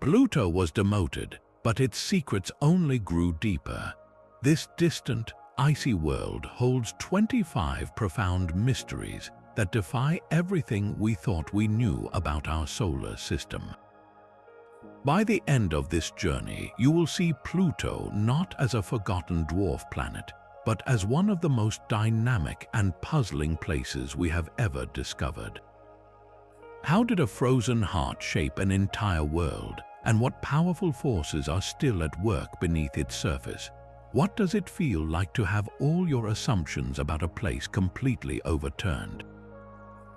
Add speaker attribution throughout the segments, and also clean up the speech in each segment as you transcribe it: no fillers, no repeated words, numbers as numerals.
Speaker 1: Pluto was demoted, but its secrets only grew deeper. This distant, icy world holds 25 profound mysteries that defy everything we thought we knew about our solar system. By the end of this journey, you will see Pluto not as a forgotten dwarf planet, but as one of the most dynamic and puzzling places we have ever discovered. How did a frozen heart shape an entire world, and what powerful forces are still at work beneath its surface? What does it feel like to have all your assumptions about a place completely overturned?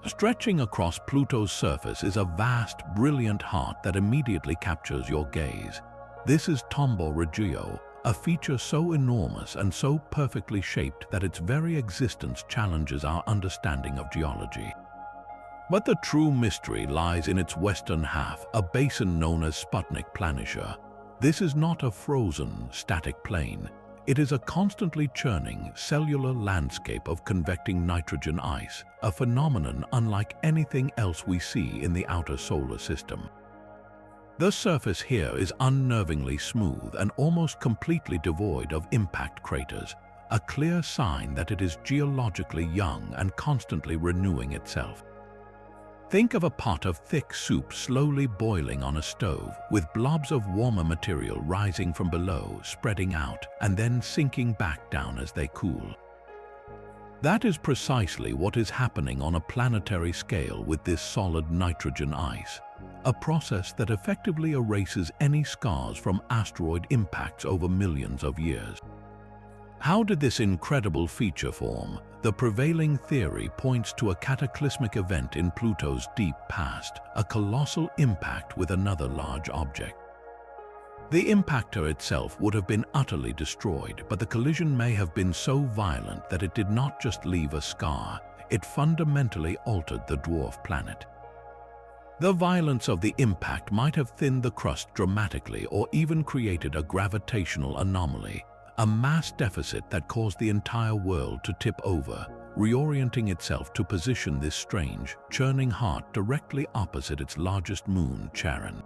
Speaker 1: Stretching across Pluto's surface is a vast, brilliant heart that immediately captures your gaze. This is Tombow Regio, a feature so enormous and so perfectly shaped that its very existence challenges our understanding of geology. But the true mystery lies in its western half, a basin known as Sputnik Planitia. This is not a frozen, static plain. It is a constantly churning, cellular landscape of convecting nitrogen ice, a phenomenon unlike anything else we see in the outer solar system. The surface here is unnervingly smooth and almost completely devoid of impact craters, a clear sign that it is geologically young and constantly renewing itself. Think of a pot of thick soup slowly boiling on a stove, with blobs of warmer material rising from below, spreading out, and then sinking back down as they cool. That is precisely what is happening on a planetary scale with this solid nitrogen ice, a process that effectively erases any scars from asteroid impacts over millions of years. How did this incredible feature form? The prevailing theory points to a cataclysmic event in Pluto's deep past, a colossal impact with another large object. The impactor itself would have been utterly destroyed, but the collision may have been so violent that it did not just leave a scar, it fundamentally altered the dwarf planet. The violence of the impact might have thinned the crust dramatically or even created a gravitational anomaly, a mass deficit that caused the entire world to tip over, reorienting itself to position this strange, churning heart directly opposite its largest moon, Charon.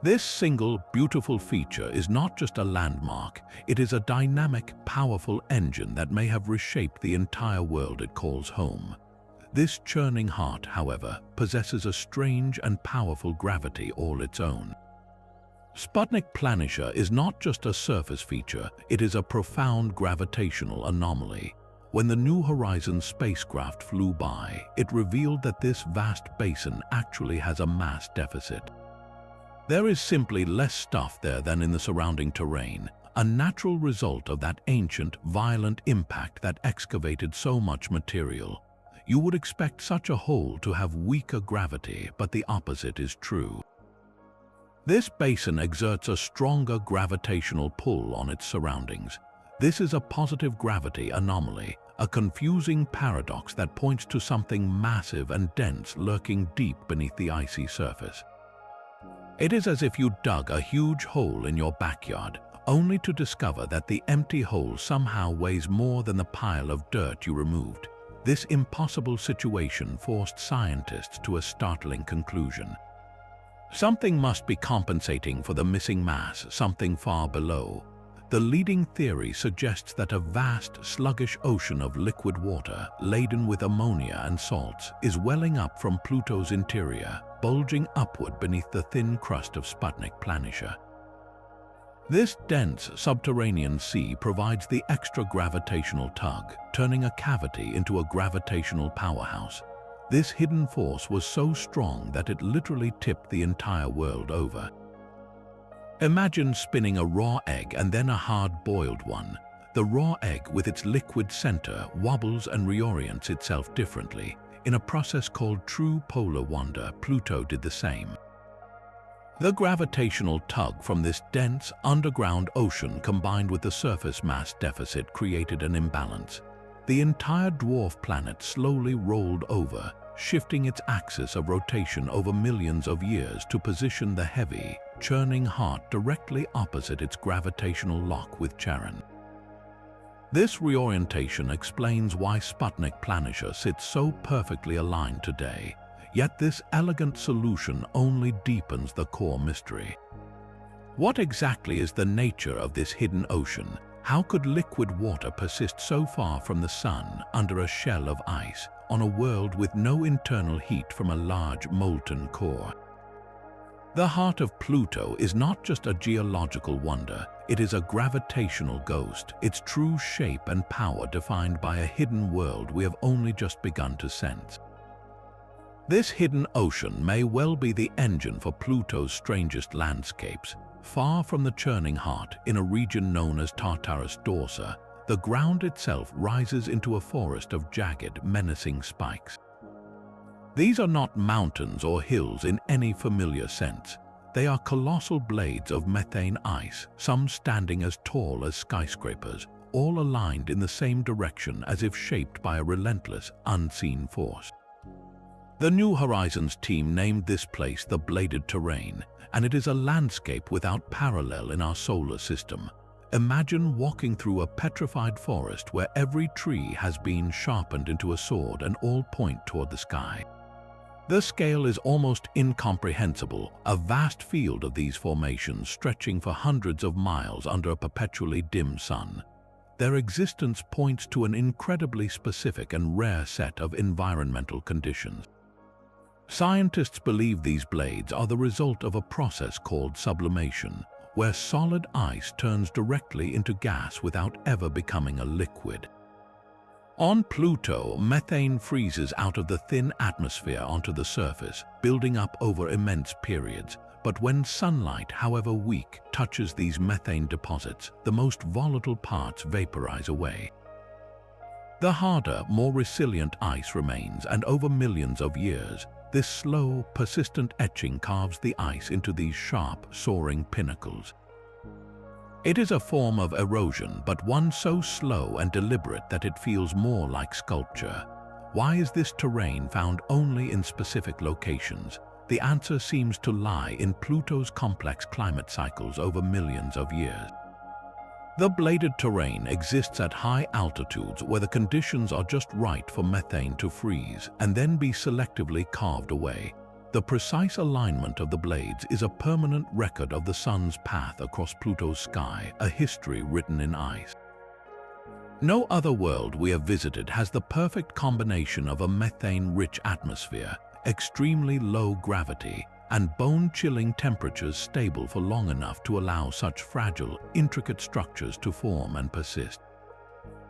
Speaker 1: This single, beautiful feature is not just a landmark, it is a dynamic, powerful engine that may have reshaped the entire world it calls home. This churning heart, however, possesses a strange and powerful gravity all its own. Sputnik Planitia is not just a surface feature, it is a profound gravitational anomaly. When the New Horizons spacecraft flew by, it revealed that this vast basin actually has a mass deficit. There is simply less stuff there than in the surrounding terrain, a natural result of that ancient, violent impact that excavated so much material. You would expect such a hole to have weaker gravity, but the opposite is true. This basin exerts a stronger gravitational pull on its surroundings. This is a positive gravity anomaly, a confusing paradox that points to something massive and dense lurking deep beneath the icy surface. It is as if you dug a huge hole in your backyard, only to discover that the empty hole somehow weighs more than the pile of dirt you removed. This impossible situation forced scientists to a startling conclusion. Something must be compensating for the missing mass, something far below. The leading theory suggests that a vast, sluggish ocean of liquid water, laden with ammonia and salts, is welling up from Pluto's interior, bulging upward beneath the thin crust of Sputnik Planitia. This dense subterranean sea provides the extra gravitational tug, turning a cavity into a gravitational powerhouse. This hidden force was so strong that it literally tipped the entire world over. Imagine spinning a raw egg and then a hard-boiled one. The raw egg, with its liquid center, wobbles and reorients itself differently. In a process called true polar wander, Pluto did the same. The gravitational tug from this dense, underground ocean combined with the surface mass deficit created an imbalance. The entire dwarf planet slowly rolled over, shifting its axis of rotation over millions of years to position the heavy, churning heart directly opposite its gravitational lock with Charon. This reorientation explains why Sputnik Planitia sits so perfectly aligned today. Yet this elegant solution only deepens the core mystery. What exactly is the nature of this hidden ocean? How could liquid water persist so far from the sun under a shell of ice on a world with no internal heat from a large molten core? The heart of Pluto is not just a geological wonder, it is a gravitational ghost, its true shape and power defined by a hidden world we have only just begun to sense. This hidden ocean may well be the engine for Pluto's strangest landscapes. Far from the churning heart, in a region known as Tartarus Dorsa, the ground itself rises into a forest of jagged, menacing spikes. These are not mountains or hills in any familiar sense. They are colossal blades of methane ice, some standing as tall as skyscrapers, all aligned in the same direction as if shaped by a relentless, unseen force. The New Horizons team named this place the Bladed Terrain, and it is a landscape without parallel in our solar system. Imagine walking through a petrified forest where every tree has been sharpened into a sword and all point toward the sky. The scale is almost incomprehensible, a vast field of these formations stretching for hundreds of miles under a perpetually dim sun. Their existence points to an incredibly specific and rare set of environmental conditions. Scientists believe these blades are the result of a process called sublimation, where solid ice turns directly into gas without ever becoming a liquid. On Pluto, methane freezes out of the thin atmosphere onto the surface, building up over immense periods. But when sunlight, however weak, touches these methane deposits, the most volatile parts vaporize away. The harder, more resilient ice remains, and over millions of years, this slow, persistent etching carves the ice into these sharp, soaring pinnacles. It is a form of erosion, but one so slow and deliberate that it feels more like sculpture. Why is this terrain found only in specific locations? The answer seems to lie in Pluto's complex climate cycles over millions of years. The bladed terrain exists at high altitudes where the conditions are just right for methane to freeze and then be selectively carved away. The precise alignment of the blades is a permanent record of the sun's path across Pluto's sky, a history written in ice. No other world we have visited has the perfect combination of a methane-rich atmosphere, extremely low gravity, and bone-chilling temperatures stable for long enough to allow such fragile, intricate structures to form and persist.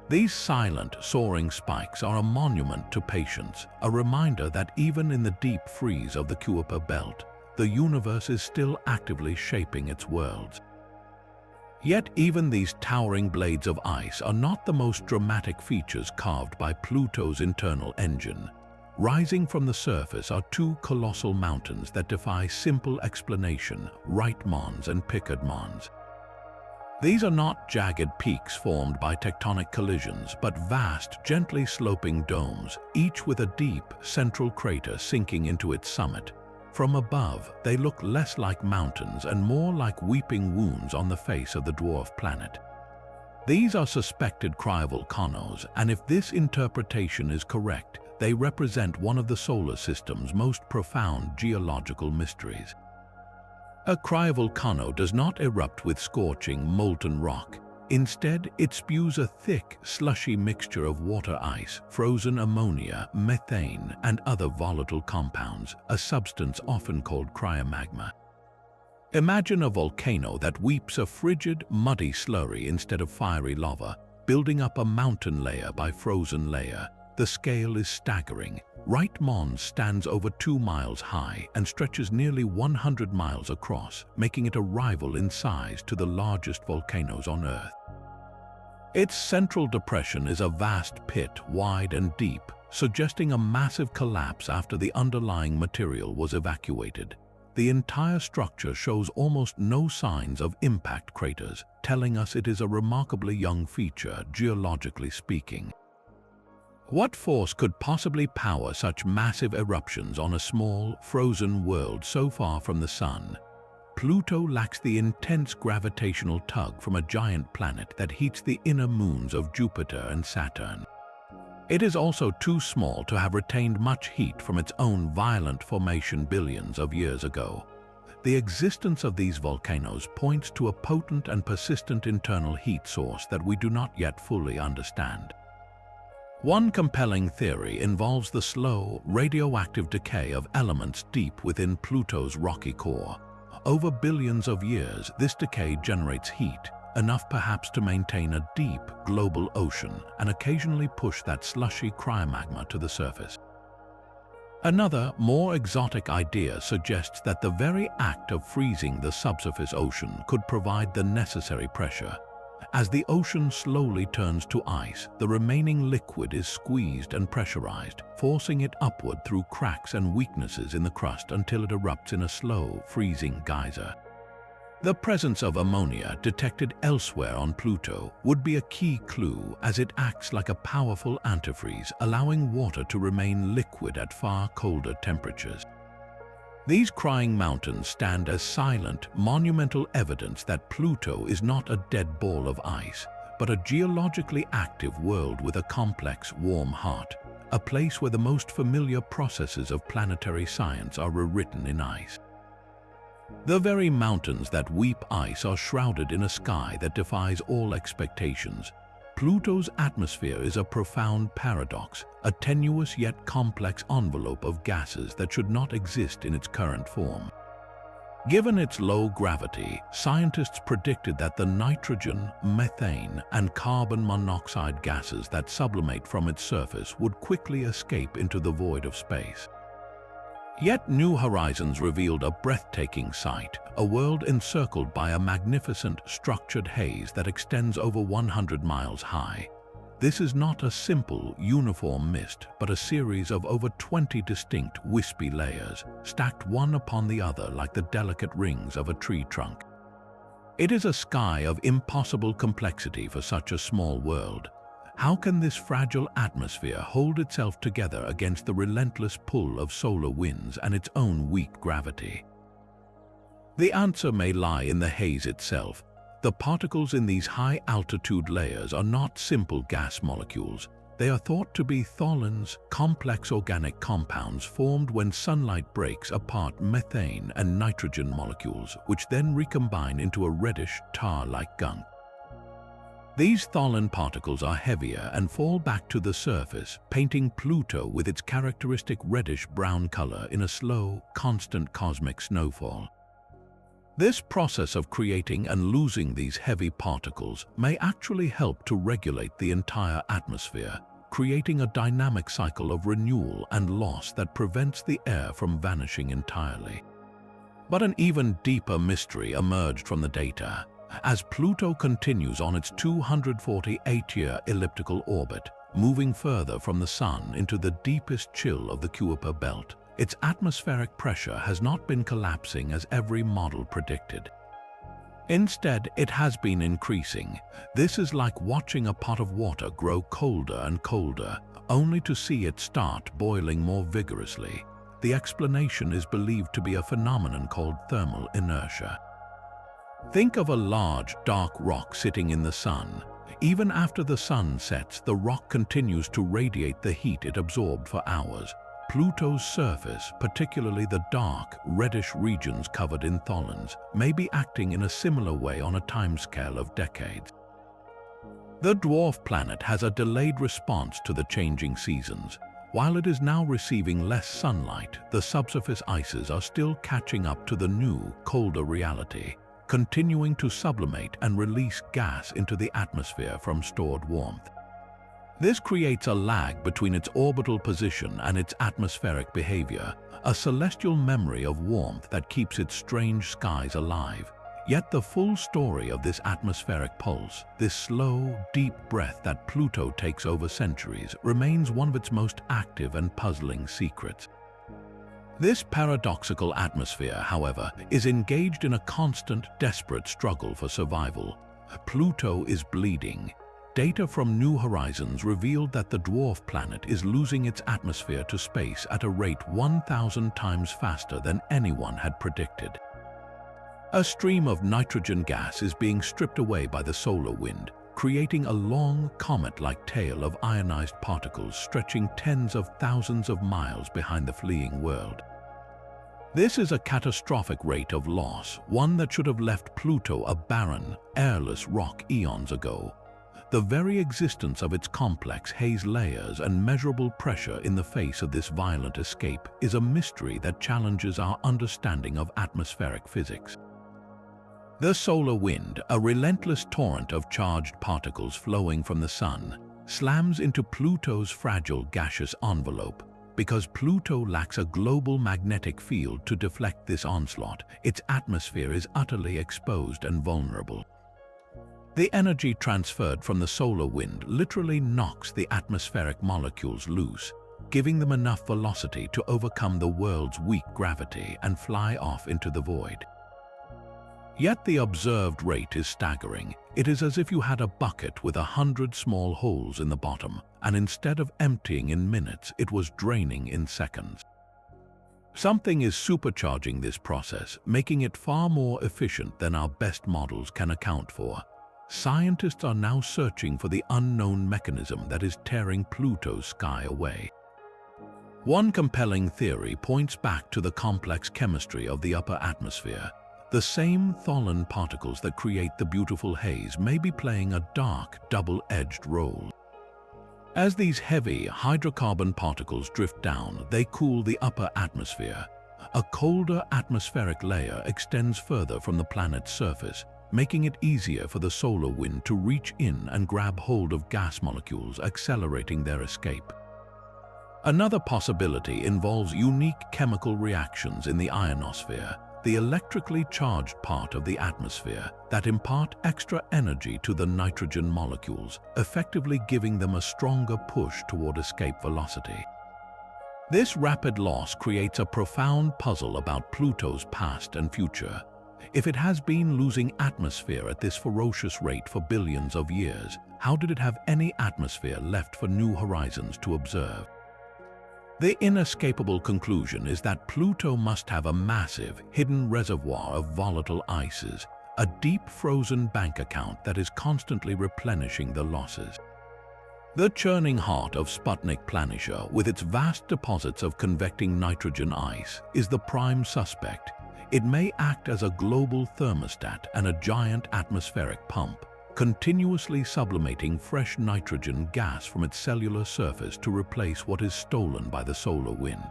Speaker 1: These silent, soaring spikes are a monument to patience, a reminder that even in the deep freeze of the Kuiper Belt, the universe is still actively shaping its worlds. Yet even these towering blades of ice are not the most dramatic features carved by Pluto's internal engine. Rising from the surface are two colossal mountains that defy simple explanation, Right Mons and Pickard Mons. These are not jagged peaks formed by tectonic collisions, but vast, gently sloping domes, each with a deep, central crater sinking into its summit. From above, they look less like mountains and more like weeping wounds on the face of the dwarf planet. These are suspected cryovolcanoes, and if this interpretation is correct, they represent one of the solar system's most profound geological mysteries. A cryovolcano does not erupt with scorching, molten rock. Instead, it spews a thick, slushy mixture of water ice, frozen ammonia, methane, and other volatile compounds, a substance often called cryomagma. Imagine a volcano that weeps a frigid, muddy slurry instead of fiery lava, building up a mountain layer by frozen layer. The scale is staggering. Right Mons stands over 2 miles high and stretches nearly 100 miles across, making it a rival in size to the largest volcanoes on Earth. Its central depression is a vast pit, wide and deep, suggesting a massive collapse after the underlying material was evacuated. The entire structure shows almost no signs of impact craters, telling us it is a remarkably young feature, geologically speaking. What force could possibly power such massive eruptions on a small, frozen world so far from the sun? Pluto lacks the intense gravitational tug from a giant planet that heats the inner moons of Jupiter and Saturn. It is also too small to have retained much heat from its own violent formation billions of years ago. The existence of these volcanoes points to a potent and persistent internal heat source that we do not yet fully understand. One compelling theory involves the slow, radioactive decay of elements deep within Pluto's rocky core. Over billions of years, this decay generates heat, enough perhaps to maintain a deep, global ocean and occasionally push that slushy cryomagma to the surface. Another, more exotic idea suggests that the very act of freezing the subsurface ocean could provide the necessary pressure. As the ocean slowly turns to ice, the remaining liquid is squeezed and pressurized, forcing it upward through cracks and weaknesses in the crust until it erupts in a slow, freezing geyser. The presence of ammonia detected elsewhere on Pluto would be a key clue, as it acts like a powerful antifreeze, allowing water to remain liquid at far colder temperatures. These crying mountains stand as silent, monumental evidence that Pluto is not a dead ball of ice, but a geologically active world with a complex, warm heart, a place where the most familiar processes of planetary science are rewritten in ice. The very mountains that weep ice are shrouded in a sky that defies all expectations. Pluto's atmosphere is a profound paradox, a tenuous yet complex envelope of gases that should not exist in its current form. Given its low gravity, scientists predicted that the nitrogen, methane, and carbon monoxide gases that sublimate from its surface would quickly escape into the void of space. Yet New Horizons revealed a breathtaking sight, a world encircled by a magnificent, structured haze that extends over 100 miles high. This is not a simple, uniform mist, but a series of over 20 distinct, wispy layers, stacked one upon the other like the delicate rings of a tree trunk. It is a sky of impossible complexity for such a small world. How can this fragile atmosphere hold itself together against the relentless pull of solar winds and its own weak gravity? The answer may lie in the haze itself. The particles in these high-altitude layers are not simple gas molecules. They are thought to be tholins, complex organic compounds formed when sunlight breaks apart methane and nitrogen molecules, which then recombine into a reddish, tar-like gunk. These tholin particles are heavier and fall back to the surface, painting Pluto with its characteristic reddish-brown color in a slow, constant cosmic snowfall. This process of creating and losing these heavy particles may actually help to regulate the entire atmosphere, creating a dynamic cycle of renewal and loss that prevents the air from vanishing entirely. But an even deeper mystery emerged from the data. As Pluto continues on its 248-year elliptical orbit, moving further from the Sun into the deepest chill of the Kuiper belt, its atmospheric pressure has not been collapsing as every model predicted. Instead, it has been increasing. This is like watching a pot of water grow colder and colder, only to see it start boiling more vigorously. The explanation is believed to be a phenomenon called thermal inertia. Think of a large, dark rock sitting in the sun. Even after the sun sets, the rock continues to radiate the heat it absorbed for hours. Pluto's surface, particularly the dark, reddish regions covered in tholins, may be acting in a similar way on a timescale of decades. The dwarf planet has a delayed response to the changing seasons. While it is now receiving less sunlight, the subsurface ices are still catching up to the new, colder reality, continuing to sublimate and release gas into the atmosphere from stored warmth. This creates a lag between its orbital position and its atmospheric behavior, a celestial memory of warmth that keeps its strange skies alive. Yet the full story of this atmospheric pulse, this slow, deep breath that Pluto takes over centuries, remains one of its most active and puzzling secrets. This paradoxical atmosphere, however, is engaged in a constant, desperate struggle for survival. Pluto is bleeding. Data from New Horizons revealed that the dwarf planet is losing its atmosphere to space at a rate 1,000 times faster than anyone had predicted. A stream of nitrogen gas is being stripped away by the solar wind, creating a long, comet-like tail of ionized particles stretching tens of thousands of miles behind the fleeing world. This is a catastrophic rate of loss, one that should have left Pluto a barren, airless rock eons ago. The very existence of its complex haze layers and measurable pressure in the face of this violent escape is a mystery that challenges our understanding of atmospheric physics. The solar wind, a relentless torrent of charged particles flowing from the sun, slams into Pluto's fragile gaseous envelope. Because Pluto lacks a global magnetic field to deflect this onslaught, its atmosphere is utterly exposed and vulnerable. The energy transferred from the solar wind literally knocks the atmospheric molecules loose, giving them enough velocity to overcome the world's weak gravity and fly off into the void. Yet the observed rate is staggering. It is as if you had a bucket with 100 small holes in the bottom, and instead of emptying in minutes, it was draining in seconds. Something is supercharging this process, making it far more efficient than our best models can account for. Scientists are now searching for the unknown mechanism that is tearing Pluto's sky away. One compelling theory points back to the complex chemistry of the upper atmosphere. The same Tholen particles that create the beautiful haze may be playing a dark, double-edged role. As these heavy hydrocarbon particles drift down, they cool the upper atmosphere. A colder atmospheric layer extends further from the planet's surface, making it easier for the solar wind to reach in and grab hold of gas molecules, accelerating their escape. Another possibility involves unique chemical reactions in the ionosphere, the electrically charged part of the atmosphere that impart extra energy to the nitrogen molecules, effectively giving them a stronger push toward escape velocity. This rapid loss creates a profound puzzle about Pluto's past and future. If it has been losing atmosphere at this ferocious rate for billions of years, how did it have any atmosphere left for new horizons to observe? The inescapable conclusion is that Pluto must have a massive, hidden reservoir of volatile ices, a deep frozen bank account that is constantly replenishing the losses. The churning heart of Sputnik Planitia, with its vast deposits of convecting nitrogen ice, is the prime suspect. It may act as a global thermostat and a giant atmospheric pump, continuously sublimating fresh nitrogen gas from its cellular surface to replace what is stolen by the solar wind.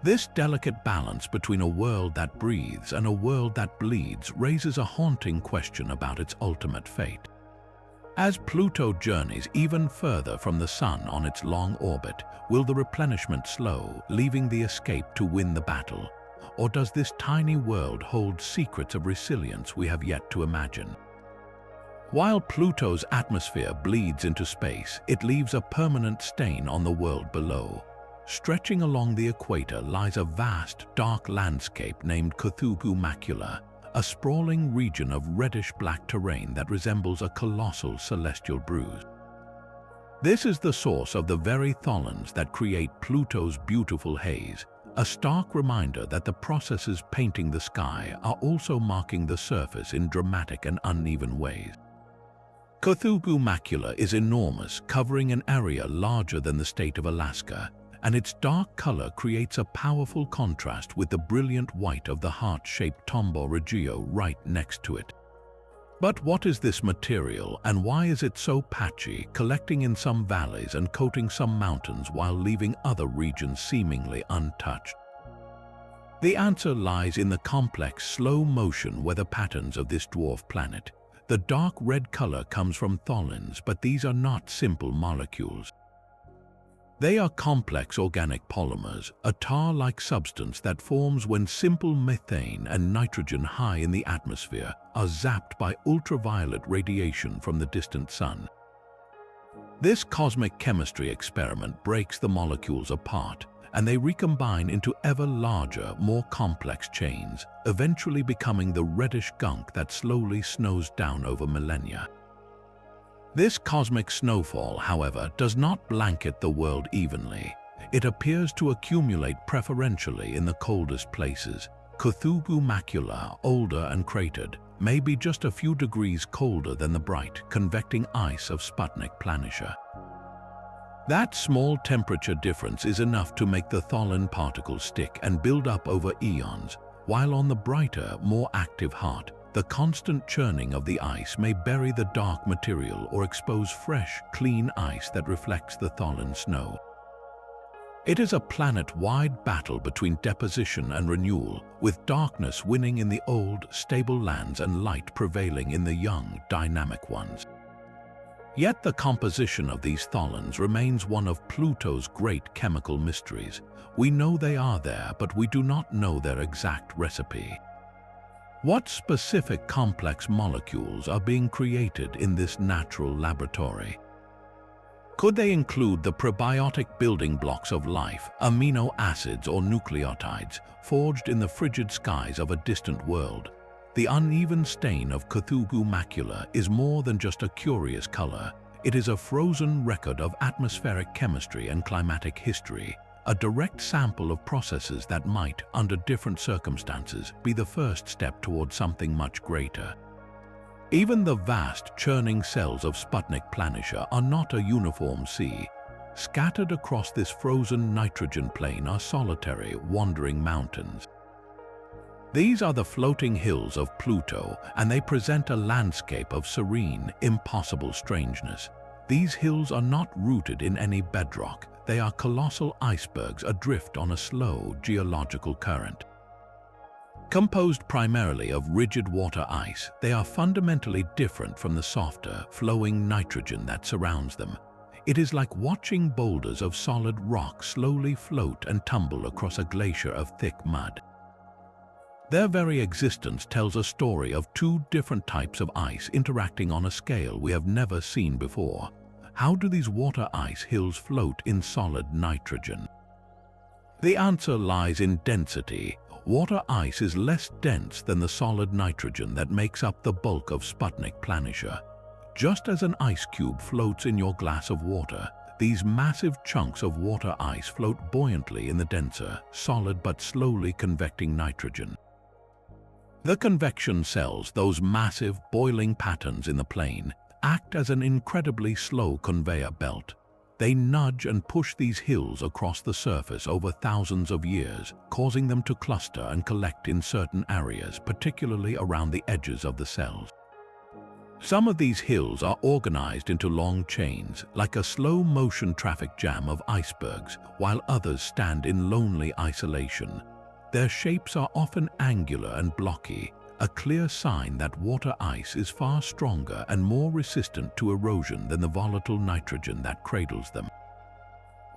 Speaker 1: This delicate balance between a world that breathes and a world that bleeds raises a haunting question about its ultimate fate. As Pluto journeys even further from the Sun on its long orbit, will the replenishment slow, leaving the escape to win the battle? Or does this tiny world hold secrets of resilience we have yet to imagine? While Pluto's atmosphere bleeds into space, it leaves a permanent stain on the world below. Stretching along the equator lies a vast, dark landscape named Cthulhu Macula, a sprawling region of reddish-black terrain that resembles a colossal celestial bruise. This is the source of the very tholins that create Pluto's beautiful haze, a stark reminder that the processes painting the sky are also marking the surface in dramatic and uneven ways. Cthulhu Macula is enormous, covering an area larger than the state of Alaska, and its dark color creates a powerful contrast with the brilliant white of the heart-shaped Tombaugh Regio right next to it. But what is this material, and why is it so patchy, collecting in some valleys and coating some mountains while leaving other regions seemingly untouched? The answer lies in the complex, slow-motion weather patterns of this dwarf planet. The dark red color comes from tholins, but these are not simple molecules. They are complex organic polymers, a tar-like substance that forms when simple methane and nitrogen high in the atmosphere are zapped by ultraviolet radiation from the distant sun. This cosmic chemistry experiment breaks the molecules apart, and they recombine into ever larger, more complex chains, eventually becoming the reddish gunk that slowly snows down over millennia. This cosmic snowfall, however, does not blanket the world evenly. It appears to accumulate preferentially in the coldest places. Cthulhu Macula, older and cratered, may be just a few degrees colder than the bright, convecting ice of Sputnik Planitia. That small temperature difference is enough to make the tholin particles stick and build up over eons, while on the brighter, more active heart, the constant churning of the ice may bury the dark material or expose fresh, clean ice that reflects the tholin snow. It is a planet-wide battle between deposition and renewal, with darkness winning in the old, stable lands and light prevailing in the young, dynamic ones. Yet the composition of these tholins remains one of Pluto's great chemical mysteries. We know they are there, but we do not know their exact recipe. What specific complex molecules are being created in this natural laboratory? Could they include the prebiotic building blocks of life, amino acids or nucleotides, forged in the frigid skies of a distant world? The uneven stain of Cthulhu macula is more than just a curious color. It is a frozen record of atmospheric chemistry and climatic history, a direct sample of processes that might, under different circumstances, be the first step towards something much greater. Even the vast, churning cells of Sputnik Planitia are not a uniform sea. Scattered across this frozen nitrogen plain are solitary, wandering mountains. These are the floating hills of Pluto, and they present a landscape of serene, impossible strangeness. These hills are not rooted in any bedrock. They are colossal icebergs adrift on a slow geological current. Composed primarily of rigid water ice, they are fundamentally different from the softer, flowing nitrogen that surrounds them. It is like watching boulders of solid rock slowly float and tumble across a glacier of thick mud. Their very existence tells a story of two different types of ice interacting on a scale we have never seen before. How do these water ice hills float in solid nitrogen? The answer lies in density. Water ice is less dense than the solid nitrogen that makes up the bulk of Sputnik Planitia. Just as an ice cube floats in your glass of water, these massive chunks of water ice float buoyantly in the denser, solid but slowly convecting nitrogen. The convection cells, those massive, boiling patterns in the plane, act as an incredibly slow conveyor belt. They nudge and push these hills across the surface over thousands of years, causing them to cluster and collect in certain areas, particularly around the edges of the cells. Some of these hills are organized into long chains, like a slow-motion traffic jam of icebergs, while others stand in lonely isolation. Their shapes are often angular and blocky, a clear sign that water ice is far stronger and more resistant to erosion than the volatile nitrogen that cradles them.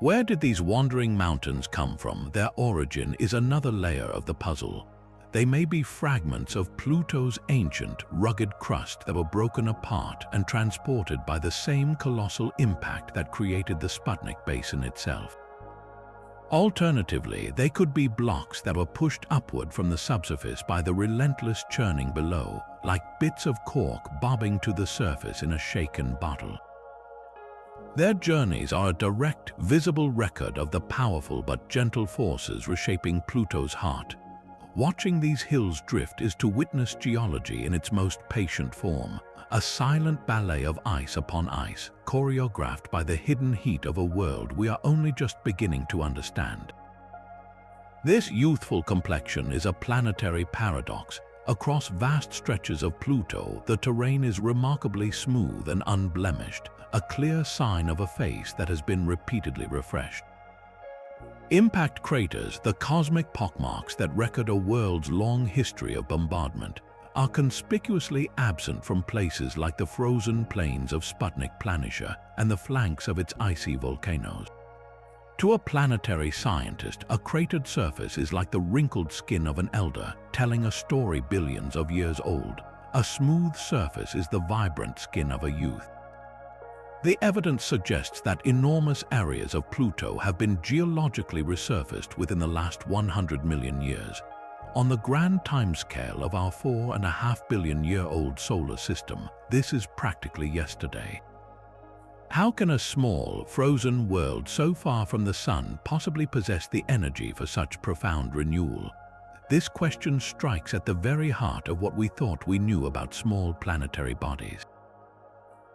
Speaker 1: Where did these wandering mountains come from? Their origin is another layer of the puzzle. They may be fragments of Pluto's ancient, rugged crust that were broken apart and transported by the same colossal impact that created the Sputnik Basin itself. Alternatively, they could be blocks that were pushed upward from the subsurface by the relentless churning below, like bits of cork bobbing to the surface in a shaken bottle. Their journeys are a direct, visible record of the powerful but gentle forces reshaping Pluto's heart. Watching these hills drift is to witness geology in its most patient form, a silent ballet of ice upon ice, choreographed by the hidden heat of a world we are only just beginning to understand. This youthful complexion is a planetary paradox. Across vast stretches of Pluto, the terrain is remarkably smooth and unblemished, a clear sign of a face that has been repeatedly refreshed. Impact craters, the cosmic pockmarks that record a world's long history of bombardment, are conspicuously absent from places like the frozen plains of Sputnik Planitia and the flanks of its icy volcanoes. To a planetary scientist, a cratered surface is like the wrinkled skin of an elder, telling a story billions of years old. A smooth surface is the vibrant skin of a youth. The evidence suggests that enormous areas of Pluto have been geologically resurfaced within the last 100 million years. On the grand timescale of our 4.5 billion-year-old solar system, this is practically yesterday. How can a small, frozen world so far from the sun possibly possess the energy for such profound renewal? This question strikes at the very heart of what we thought we knew about small planetary bodies.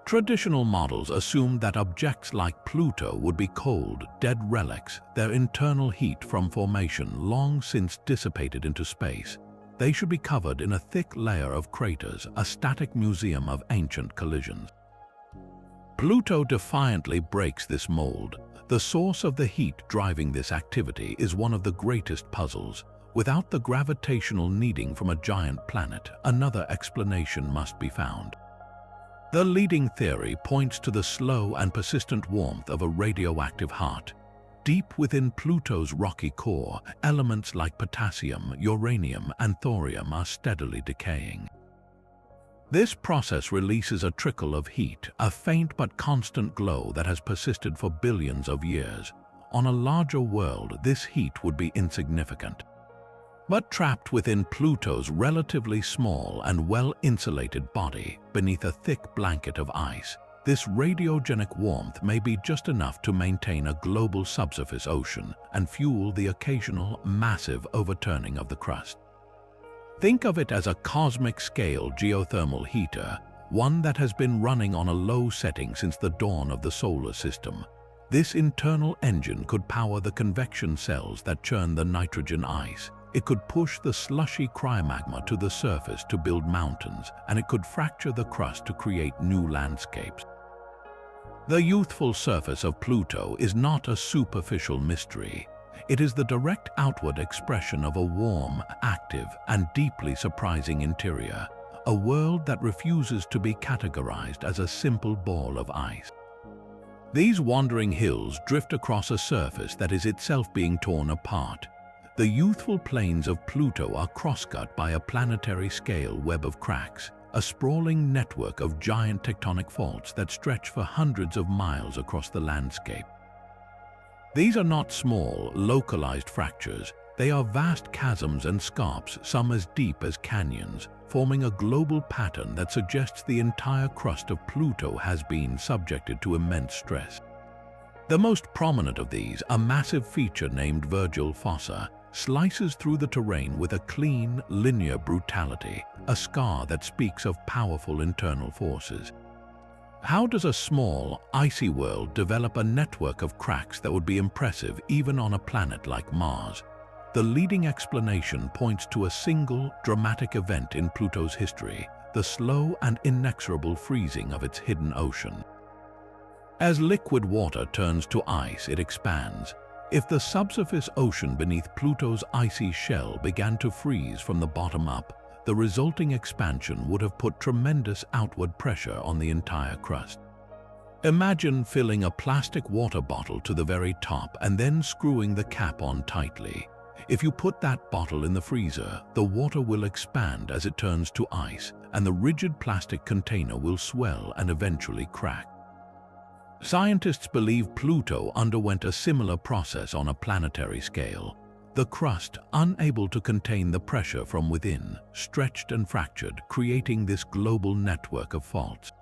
Speaker 1: Traditional models assumed that objects like Pluto would be cold, dead relics, their internal heat from formation long since dissipated into space. They should be covered in a thick layer of craters, a static museum of ancient collisions. Pluto defiantly breaks this mold. The source of the heat driving this activity is one of the greatest puzzles. Without the gravitational kneading from a giant planet, another explanation must be found. The leading theory points to the slow and persistent warmth of a radioactive heart. Deep within Pluto's rocky core, elements like potassium, uranium, and thorium are steadily decaying. This process releases a trickle of heat, a faint but constant glow that has persisted for billions of years. On a larger world, this heat would be insignificant. But trapped within Pluto's relatively small and well-insulated body, beneath a thick blanket of ice, this radiogenic warmth may be just enough to maintain a global subsurface ocean and fuel the occasional massive overturning of the crust. Think of it as a cosmic-scale geothermal heater, one that has been running on a low setting since the dawn of the solar system. This internal engine could power the convection cells that churn the nitrogen ice. It could push the slushy cryomagma to the surface to build mountains, and it could fracture the crust to create new landscapes. The youthful surface of Pluto is not a superficial mystery. It is the direct outward expression of a warm, active, and deeply surprising interior, a world that refuses to be categorized as a simple ball of ice. These wandering hills drift across a surface that is itself being torn apart. The youthful plains of Pluto are crosscut by a planetary-scale web of cracks, a sprawling network of giant tectonic faults that stretch for hundreds of miles across the landscape. These are not small, localized fractures. They are vast chasms and scarps, some as deep as canyons, forming a global pattern that suggests the entire crust of Pluto has been subjected to immense stress. The most prominent of these, a massive feature named Virgil Fossa, slices through the terrain with a clean, linear brutality, a scar that speaks of powerful internal forces. How does a small, icy world develop a network of cracks that would be impressive even on a planet like Mars? The leading explanation points to a single, dramatic event in Pluto's history, the slow and inexorable freezing of its hidden ocean. As liquid water turns to ice, it expands. If the subsurface ocean beneath Pluto's icy shell began to freeze from the bottom up, the resulting expansion would have put tremendous outward pressure on the entire crust. Imagine filling a plastic water bottle to the very top and then screwing the cap on tightly. If you put that bottle in the freezer, the water will expand as it turns to ice, and the rigid plastic container will swell and eventually crack. Scientists believe Pluto underwent a similar process on a planetary scale. The crust, unable to contain the pressure from within, stretched and fractured, creating this global network of faults.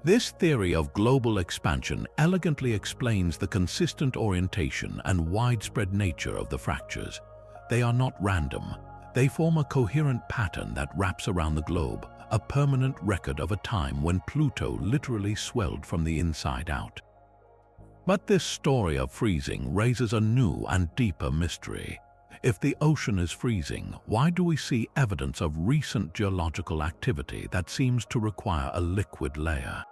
Speaker 1: This theory of global expansion elegantly explains the consistent orientation and widespread nature of the fractures. They are not random. They form a coherent pattern that wraps around the globe, a permanent record of a time when Pluto literally swelled from the inside out. But this story of freezing raises a new and deeper mystery. If the ocean is freezing, why do we see evidence of recent geological activity that seems to require a liquid layer?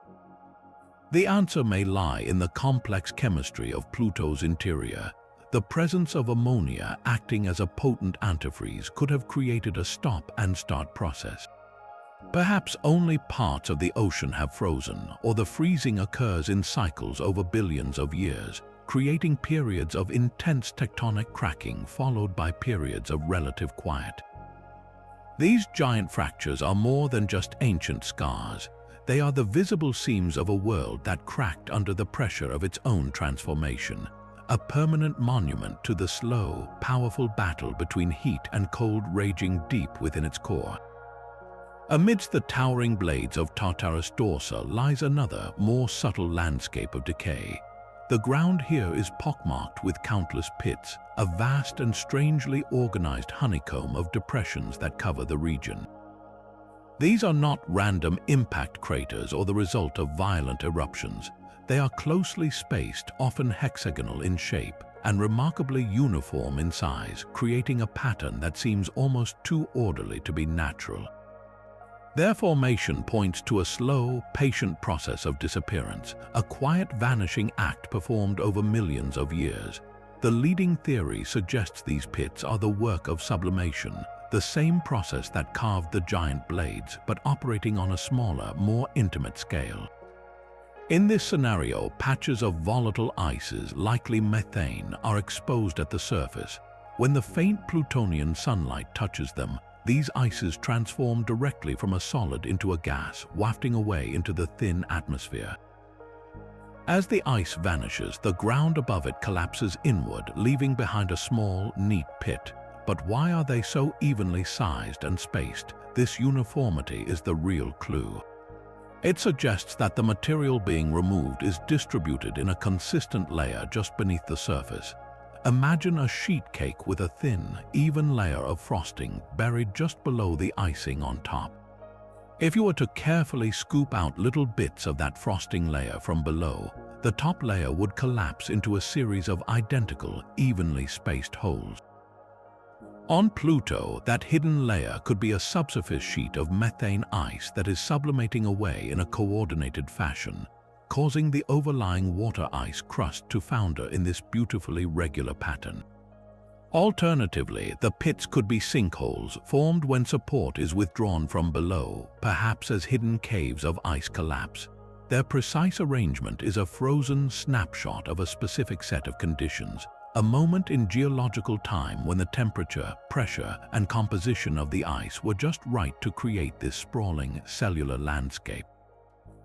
Speaker 1: The answer may lie in the complex chemistry of Pluto's interior. The presence of ammonia acting as a potent antifreeze could have created a stop-and-start process. Perhaps only parts of the ocean have frozen, or the freezing occurs in cycles over billions of years, creating periods of intense tectonic cracking followed by periods of relative quiet. These giant fractures are more than just ancient scars. They are the visible seams of a world that cracked under the pressure of its own transformation, a permanent monument to the slow, powerful battle between heat and cold raging deep within its core. Amidst the towering blades of Tartarus Dorsa lies another, more subtle landscape of decay. The ground here is pockmarked with countless pits, a vast and strangely organized honeycomb of depressions that cover the region. These are not random impact craters or the result of violent eruptions. They are closely spaced, often hexagonal in shape, and remarkably uniform in size, creating a pattern that seems almost too orderly to be natural. Their formation points to a slow, patient process of disappearance, a quiet vanishing act performed over millions of years. The leading theory suggests these pits are the work of sublimation, the same process that carved the giant blades, but operating on a smaller, more intimate scale. In this scenario, patches of volatile ices, likely methane, are exposed at the surface. When the faint Plutonian sunlight touches them, these ices transform directly from a solid into a gas, wafting away into the thin atmosphere. As the ice vanishes, the ground above it collapses inward, leaving behind a small, neat pit. But why are they so evenly sized and spaced? This uniformity is the real clue. It suggests that the material being removed is distributed in a consistent layer just beneath the surface. Imagine a sheet cake with a thin, even layer of frosting buried just below the icing on top. If you were to carefully scoop out little bits of that frosting layer from below, the top layer would collapse into a series of identical, evenly spaced holes. On Pluto, that hidden layer could be a subsurface sheet of methane ice that is sublimating away in a coordinated fashion, causing the overlying water ice crust to founder in this beautifully regular pattern. Alternatively, the pits could be sinkholes formed when support is withdrawn from below, perhaps as hidden caves of ice collapse. Their precise arrangement is a frozen snapshot of a specific set of conditions, a moment in geological time when the temperature, pressure, and composition of the ice were just right to create this sprawling cellular landscape.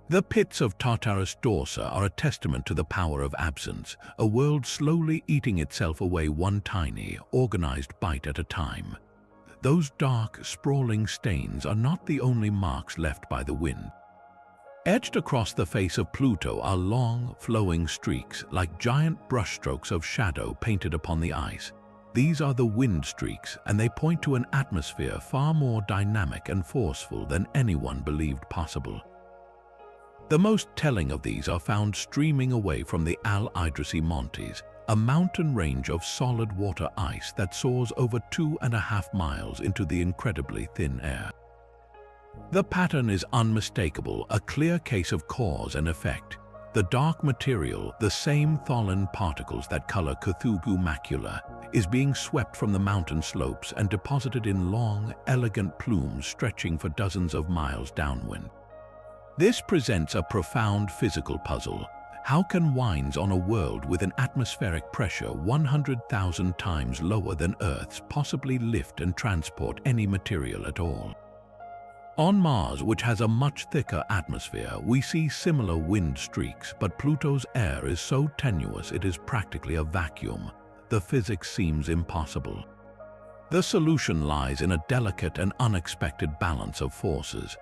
Speaker 1: The pits of Tartarus Dorsa are a testament to the power of absence, a world slowly eating itself away one tiny, organized bite at a time. Those dark, sprawling stains are not the only marks left by the wind. Etched across the face of Pluto are long, flowing streaks, like giant brushstrokes of shadow painted upon the ice. These are the wind streaks, and they point to an atmosphere far more dynamic and forceful than anyone believed possible. The most telling of these are found streaming away from the Al-Idrisi Montes, a mountain range of solid water ice that soars over 2.5 miles into the incredibly thin air. The pattern is unmistakable, a clear case of cause and effect. The dark material, the same Tholin particles that color Cthulhu macula, is being swept from the mountain slopes and deposited in long, elegant plumes stretching for dozens of miles downwind. This presents a profound physical puzzle. How can winds on a world with an atmospheric pressure 100,000 times lower than Earth's possibly lift and transport any material at all? On Mars, which has a much thicker atmosphere, we see similar wind streaks, but Pluto's air is so tenuous it is practically a vacuum. The physics seems impossible. The solution lies in a delicate and unexpected balance of forces.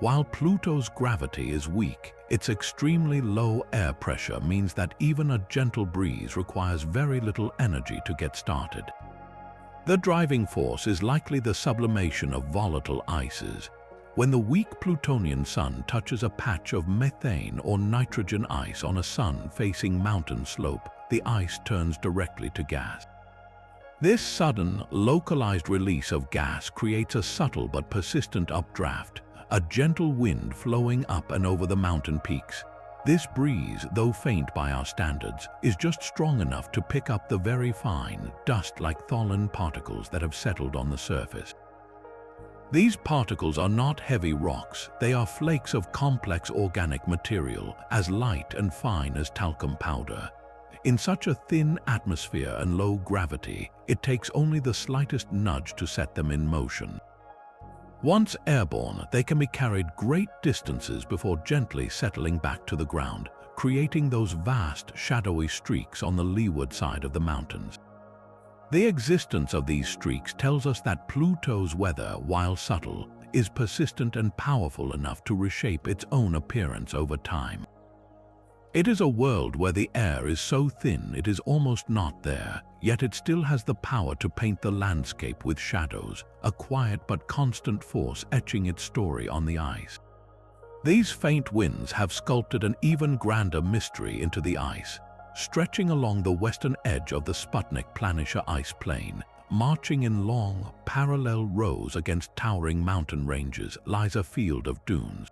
Speaker 1: While Pluto's gravity is weak, its extremely low air pressure means that even a gentle breeze requires very little energy to get started. The driving force is likely the sublimation of volatile ices. When the weak Plutonian sun touches a patch of methane or nitrogen ice on a sun-facing mountain slope, the ice turns directly to gas. This sudden, localized release of gas creates a subtle but persistent updraft, a gentle wind flowing up and over the mountain peaks. This breeze, though faint by our standards, is just strong enough to pick up the very fine, dust-like Tholin particles that have settled on the surface. These particles are not heavy rocks, they are flakes of complex organic material, as light and fine as talcum powder. In such a thin atmosphere and low gravity, it takes only the slightest nudge to set them in motion. Once airborne, they can be carried great distances before gently settling back to the ground, creating those vast, shadowy streaks on the leeward side of the mountains. The existence of these streaks tells us that Pluto's weather, while subtle, is persistent and powerful enough to reshape its own appearance over time. It is a world where the air is so thin it is almost not there, yet it still has the power to paint the landscape with shadows, a quiet but constant force etching its story on the ice. These faint winds have sculpted an even grander mystery into the ice. Stretching along the western edge of the Sputnik-Planitia ice plain, marching in long, parallel rows against towering mountain ranges, lies a field of dunes.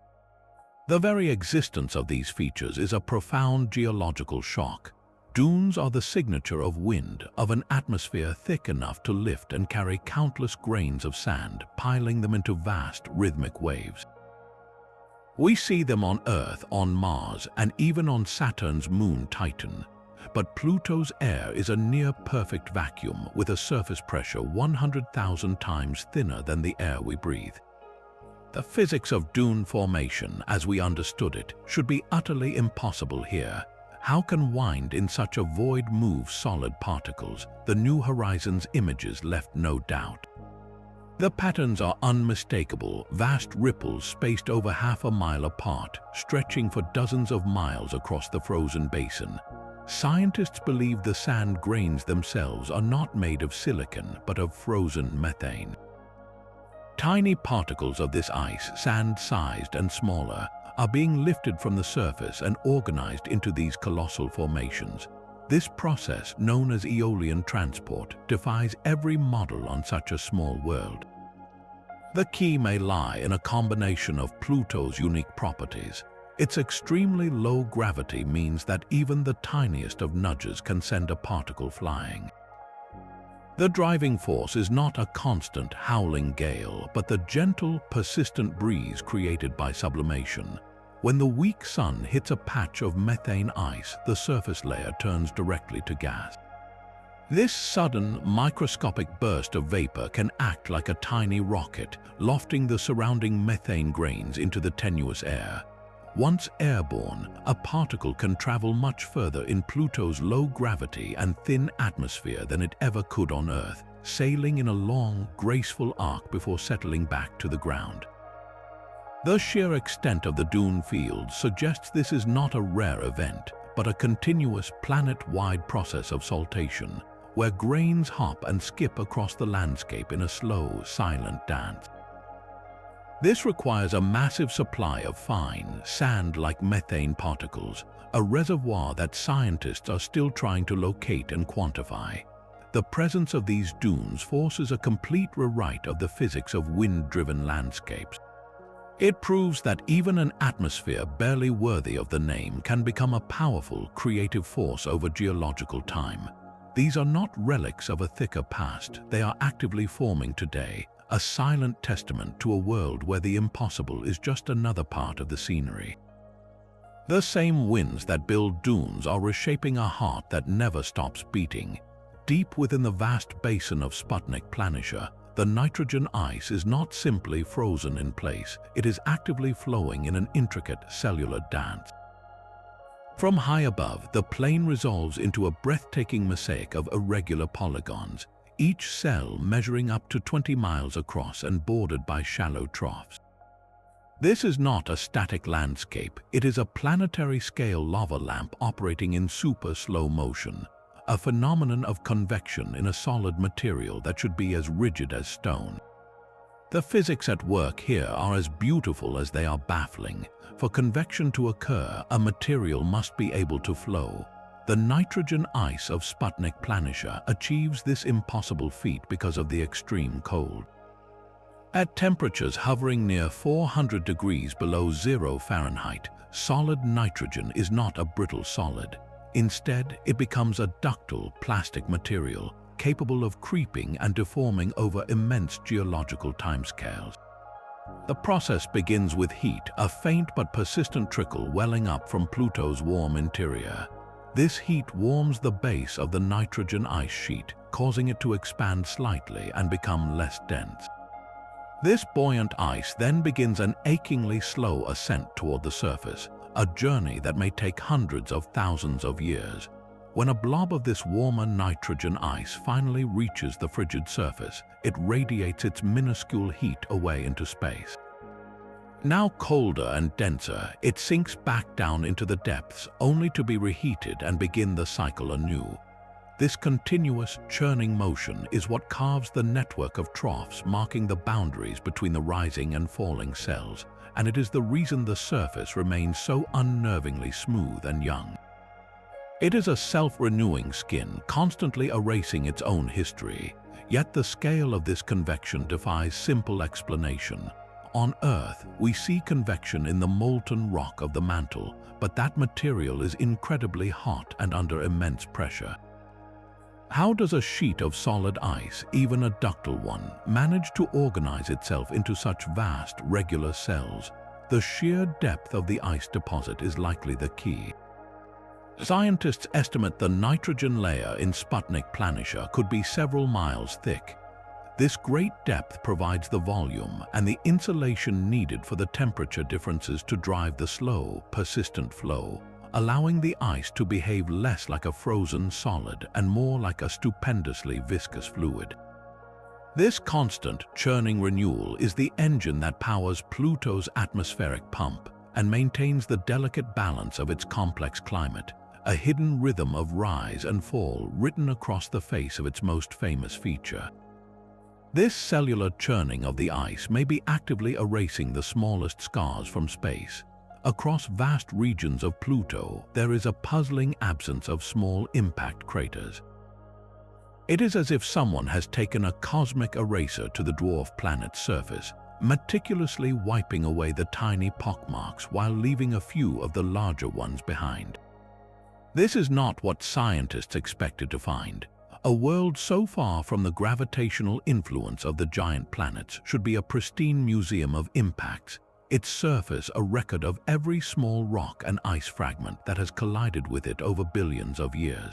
Speaker 1: The very existence of these features is a profound geological shock. Dunes are the signature of wind, of an atmosphere thick enough to lift and carry countless grains of sand, piling them into vast, rhythmic waves. We see them on Earth, on Mars, and even on Saturn's moon Titan. But Pluto's air is a near-perfect vacuum with a surface pressure 100,000 times thinner than the air we breathe. The physics of dune formation, as we understood it, should be utterly impossible here. How can wind in such a void move solid particles? The New Horizons images left no doubt. The patterns are unmistakable, vast ripples spaced over half a mile apart, stretching for dozens of miles across the frozen basin. Scientists believe the sand grains themselves are not made of silicon, but of frozen methane. Tiny particles of this ice, sand-sized and smaller, are being lifted from the surface and organized into these colossal formations. This process, known as aeolian transport, defies every model on such a small world. The key may lie in a combination of Pluto's unique properties. Its extremely low gravity means that even the tiniest of nudges can send a particle flying. The driving force is not a constant howling gale, but the gentle, persistent breeze created by sublimation. When the weak sun hits a patch of methane ice, the surface layer turns directly to gas. This sudden, microscopic burst of vapor can act like a tiny rocket, lofting the surrounding methane grains into the tenuous air. Once airborne, a particle can travel much further in Pluto's low gravity and thin atmosphere than it ever could on Earth, sailing in a long, graceful arc before settling back to the ground. The sheer extent of the dune field suggests this is not a rare event, but a continuous planet-wide process of saltation, where grains hop and skip across the landscape in a slow, silent dance. This requires a massive supply of fine, sand-like methane particles, a reservoir that scientists are still trying to locate and quantify. The presence of these dunes forces a complete rewrite of the physics of wind-driven landscapes. It proves that even an atmosphere barely worthy of the name can become a powerful, creative force over geological time. These are not relics of a thicker past, they are actively forming today, a silent testament to a world where the impossible is just another part of the scenery. The same winds that build dunes are reshaping a heart that never stops beating. Deep within the vast basin of Sputnik-Planitia, the nitrogen ice is not simply frozen in place, it is actively flowing in an intricate cellular dance. From high above, the plain resolves into a breathtaking mosaic of irregular polygons, each cell measuring up to 20 miles across and bordered by shallow troughs. This is not a static landscape, it is a planetary-scale lava lamp operating in super slow motion, a phenomenon of convection in a solid material that should be as rigid as stone. The physics at work here are as beautiful as they are baffling. For convection to occur, a material must be able to flow. The nitrogen ice of Sputnik-Planitia achieves this impossible feat because of the extreme cold. At temperatures hovering near 400 degrees below 0 Fahrenheit, solid nitrogen is not a brittle solid. Instead, it becomes a ductile plastic material, capable of creeping and deforming over immense geological timescales. The process begins with heat, a faint but persistent trickle welling up from Pluto's warm interior. This heat warms the base of the nitrogen ice sheet, causing it to expand slightly and become less dense. This buoyant ice then begins an achingly slow ascent toward the surface, a journey that may take hundreds of thousands of years. When a blob of this warmer nitrogen ice finally reaches the frigid surface, it radiates its minuscule heat away into space. Now colder and denser, it sinks back down into the depths only to be reheated and begin the cycle anew. This continuous churning motion is what carves the network of troughs marking the boundaries between the rising and falling cells, and it is the reason the surface remains so unnervingly smooth and young. It is a self-renewing skin, constantly erasing its own history, yet the scale of this convection defies simple explanation. On Earth, we see convection in the molten rock of the mantle, but that material is incredibly hot and under immense pressure. How does a sheet of solid ice, even a ductile one, manage to organize itself into such vast, regular cells? The sheer depth of the ice deposit is likely the key. Scientists estimate the nitrogen layer in Sputnik Planitia could be several miles thick. This great depth provides the volume and the insulation needed for the temperature differences to drive the slow, persistent flow, allowing the ice to behave less like a frozen solid and more like a stupendously viscous fluid. This constant churning renewal is the engine that powers Pluto's atmospheric pump and maintains the delicate balance of its complex climate, a hidden rhythm of rise and fall written across the face of its most famous feature. This cellular churning of the ice may be actively erasing the smallest scars from space. Across vast regions of Pluto, there is a puzzling absence of small impact craters. It is as if someone has taken a cosmic eraser to the dwarf planet's surface, meticulously wiping away the tiny pockmarks while leaving a few of the larger ones behind. This is not what scientists expected to find. A world so far from the gravitational influence of the giant planets should be a pristine museum of impacts, its surface a record of every small rock and ice fragment that has collided with it over billions of years.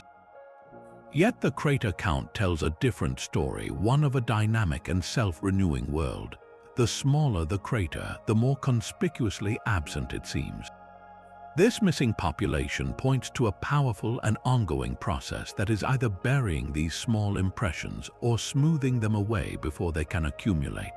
Speaker 1: Yet the crater count tells a different story, one of a dynamic and self-renewing world. The smaller the crater, the more conspicuously absent it seems. This missing population points to a powerful and ongoing process that is either burying these small impressions or smoothing them away before they can accumulate.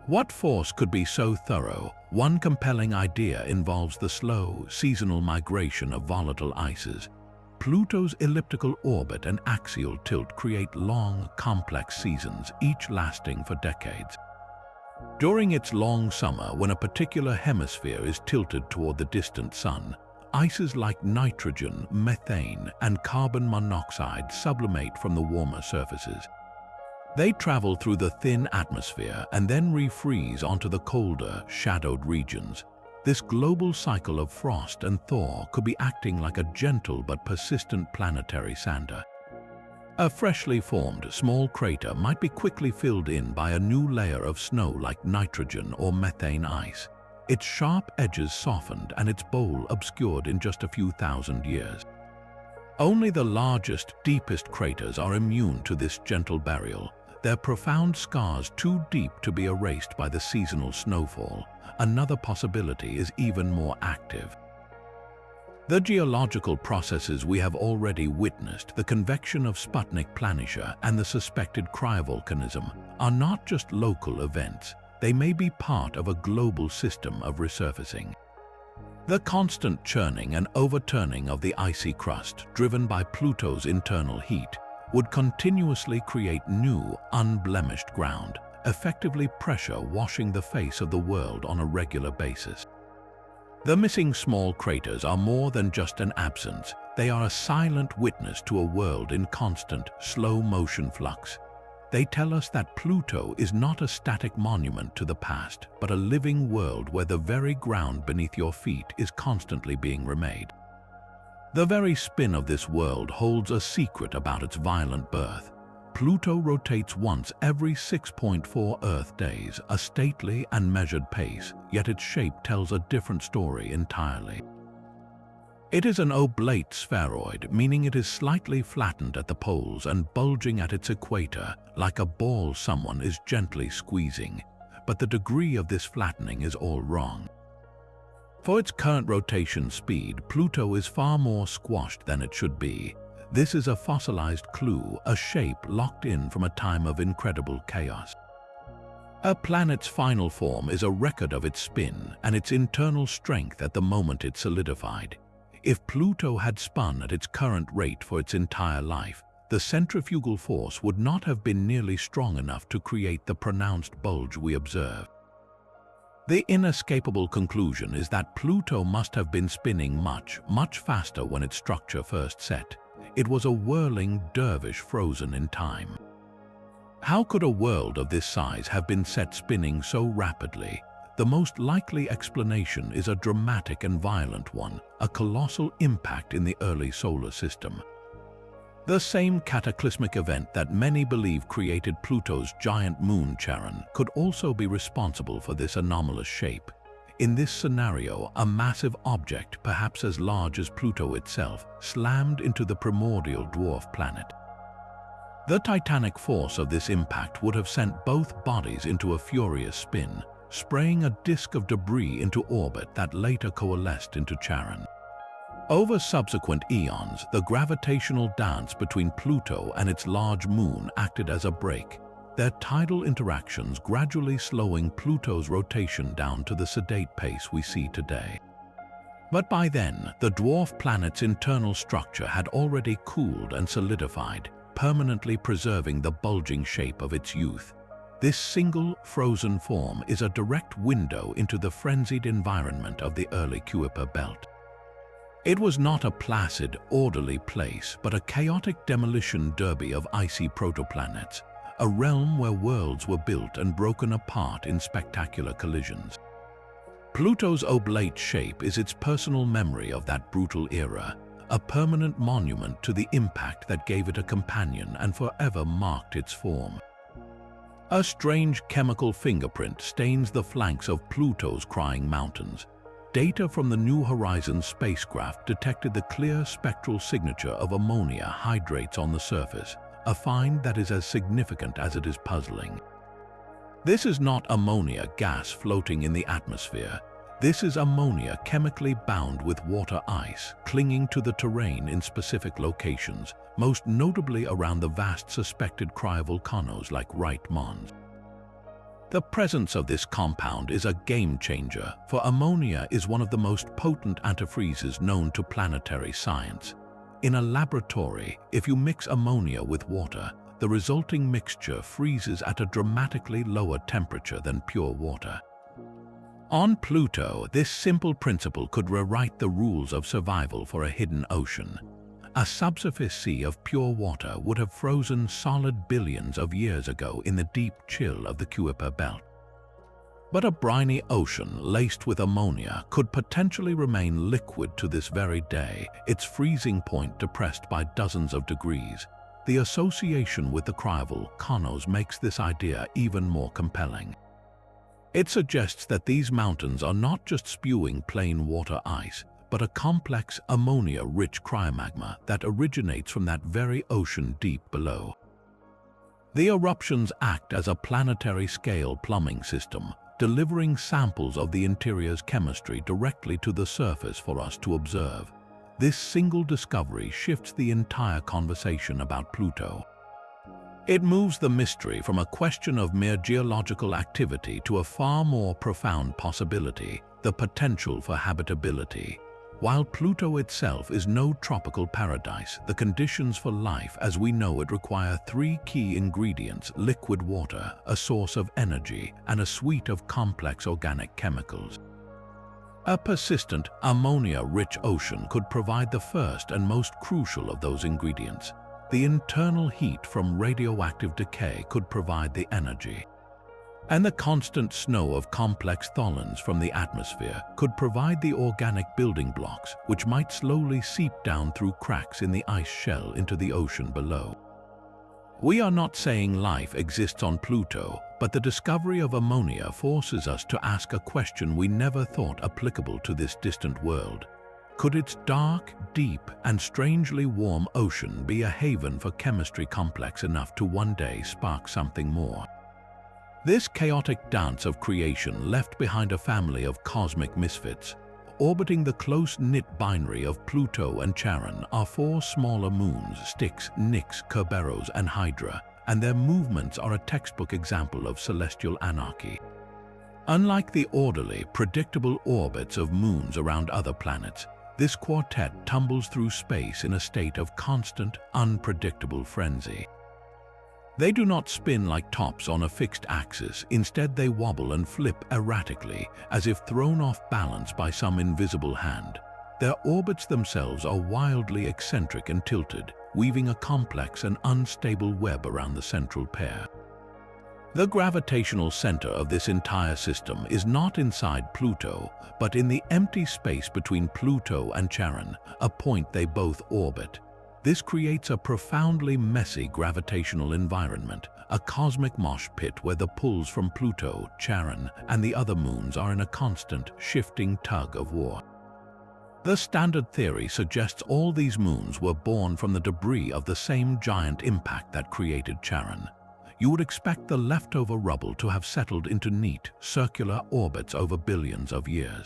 Speaker 1: What force could be so thorough? One compelling idea involves the slow, seasonal migration of volatile ices. Pluto's elliptical orbit and axial tilt create long, complex seasons, each lasting for decades. During its long summer, when a particular hemisphere is tilted toward the distant sun, ices like nitrogen, methane, and carbon monoxide sublimate from the warmer surfaces. They travel through the thin atmosphere and then refreeze onto the colder, shadowed regions. This global cycle of frost and thaw could be acting like a gentle but persistent planetary sander. A freshly formed small crater might be quickly filled in by a new layer of snow like nitrogen or methane ice, its sharp edges softened and its bowl obscured in just a few thousand years. Only the largest, deepest craters are immune to this gentle burial, their profound scars too deep to be erased by the seasonal snowfall. Another possibility is even more active. The geological processes we have already witnessed, the convection of Sputnik Planitia and the suspected cryovolcanism, are not just local events. They may be part of a global system of resurfacing. The constant churning and overturning of the icy crust, driven by Pluto's internal heat, would continuously create new, unblemished ground, effectively pressure washing the face of the world on a regular basis. The missing small craters are more than just an absence. They are a silent witness to a world in constant, slow-motion flux. They tell us that Pluto is not a static monument to the past, but a living world where the very ground beneath your feet is constantly being remade. The very spin of this world holds a secret about its violent birth. Pluto rotates once every 6.4 Earth days, a stately and measured pace, yet its shape tells a different story entirely. It is an oblate spheroid, meaning it is slightly flattened at the poles and bulging at its equator, like a ball someone is gently squeezing. But the degree of this flattening is all wrong. For its current rotation speed, Pluto is far more squashed than it should be. This is a fossilized clue, a shape locked in from a time of incredible chaos. A planet's final form is a record of its spin and its internal strength at the moment it solidified. If Pluto had spun at its current rate for its entire life, the centrifugal force would not have been nearly strong enough to create the pronounced bulge we observe. The inescapable conclusion is that Pluto must have been spinning much, much faster when its structure first set. It was a whirling dervish frozen in time. How could a world of this size have been set spinning so rapidly? The most likely explanation is a dramatic and violent one, a colossal impact in the early solar system. The same cataclysmic event that many believe created Pluto's giant moon Charon could also be responsible for this anomalous shape. In this scenario, a massive object, perhaps as large as Pluto itself, slammed into the primordial dwarf planet. The titanic force of this impact would have sent both bodies into a furious spin, spraying a disk of debris into orbit that later coalesced into Charon. Over subsequent eons, the gravitational dance between Pluto and its large moon acted as a brake, their tidal interactions gradually slowing Pluto's rotation down to the sedate pace we see today. But by then, the dwarf planet's internal structure had already cooled and solidified, permanently preserving the bulging shape of its youth. This single, frozen form is a direct window into the frenzied environment of the early Kuiper belt. It was not a placid, orderly place, but a chaotic demolition derby of icy protoplanets, a realm where worlds were built and broken apart in spectacular collisions. Pluto's oblate shape is its personal memory of that brutal era, a permanent monument to the impact that gave it a companion and forever marked its form. A strange chemical fingerprint stains the flanks of Pluto's crying mountains. Data from the New Horizons spacecraft detected the clear spectral signature of ammonia hydrates on the surface, a find that is as significant as it is puzzling. This is not ammonia gas floating in the atmosphere. This is ammonia chemically bound with water ice, clinging to the terrain in specific locations, most notably around the vast suspected cryovolcanoes like Wright Mons. The presence of this compound is a game-changer, for ammonia is one of the most potent antifreezes known to planetary science. In a laboratory, if you mix ammonia with water, the resulting mixture freezes at a dramatically lower temperature than pure water. On Pluto, this simple principle could rewrite the rules of survival for a hidden ocean. A subsurface sea of pure water would have frozen solid billions of years ago in the deep chill of the Kuiper belt. But a briny ocean laced with ammonia could potentially remain liquid to this very day, its freezing point depressed by dozens of degrees. The association with the cryovolcanoes makes this idea even more compelling. It suggests that these mountains are not just spewing plain water ice, but a complex ammonia-rich cryomagma that originates from that very ocean deep below. The eruptions act as a planetary-scale plumbing system, delivering samples of the interior's chemistry directly to the surface for us to observe. This single discovery shifts the entire conversation about Pluto. It moves the mystery from a question of mere geological activity to a far more profound possibility, the potential for habitability. While Pluto itself is no tropical paradise, the conditions for life as we know it require three key ingredients: liquid water, a source of energy, and a suite of complex organic chemicals. A persistent, ammonia-rich ocean could provide the first and most crucial of those ingredients. The internal heat from radioactive decay could provide the energy. And the constant snow of complex tholins from the atmosphere could provide the organic building blocks, which might slowly seep down through cracks in the ice shell into the ocean below. We are not saying life exists on Pluto, but the discovery of ammonia forces us to ask a question we never thought applicable to this distant world. Could its dark, deep, and strangely warm ocean be a haven for chemistry complex enough to one day spark something more? This chaotic dance of creation left behind a family of cosmic misfits. Orbiting the close-knit binary of Pluto and Charon are four smaller moons: Styx, Nix, Kerberos, and Hydra, and their movements are a textbook example of celestial anarchy. Unlike the orderly, predictable orbits of moons around other planets, this quartet tumbles through space in a state of constant, unpredictable frenzy. They do not spin like tops on a fixed axis. Instead, they wobble and flip erratically, as if thrown off balance by some invisible hand. Their orbits themselves are wildly eccentric and tilted, weaving a complex and unstable web around the central pair. The gravitational center of this entire system is not inside Pluto, but in the empty space between Pluto and Charon, a point they both orbit. This creates a profoundly messy gravitational environment, a cosmic mosh pit where the pulls from Pluto, Charon, and the other moons are in a constant, shifting tug of war. The standard theory suggests all these moons were born from the debris of the same giant impact that created Charon. You would expect the leftover rubble to have settled into neat, circular orbits over billions of years.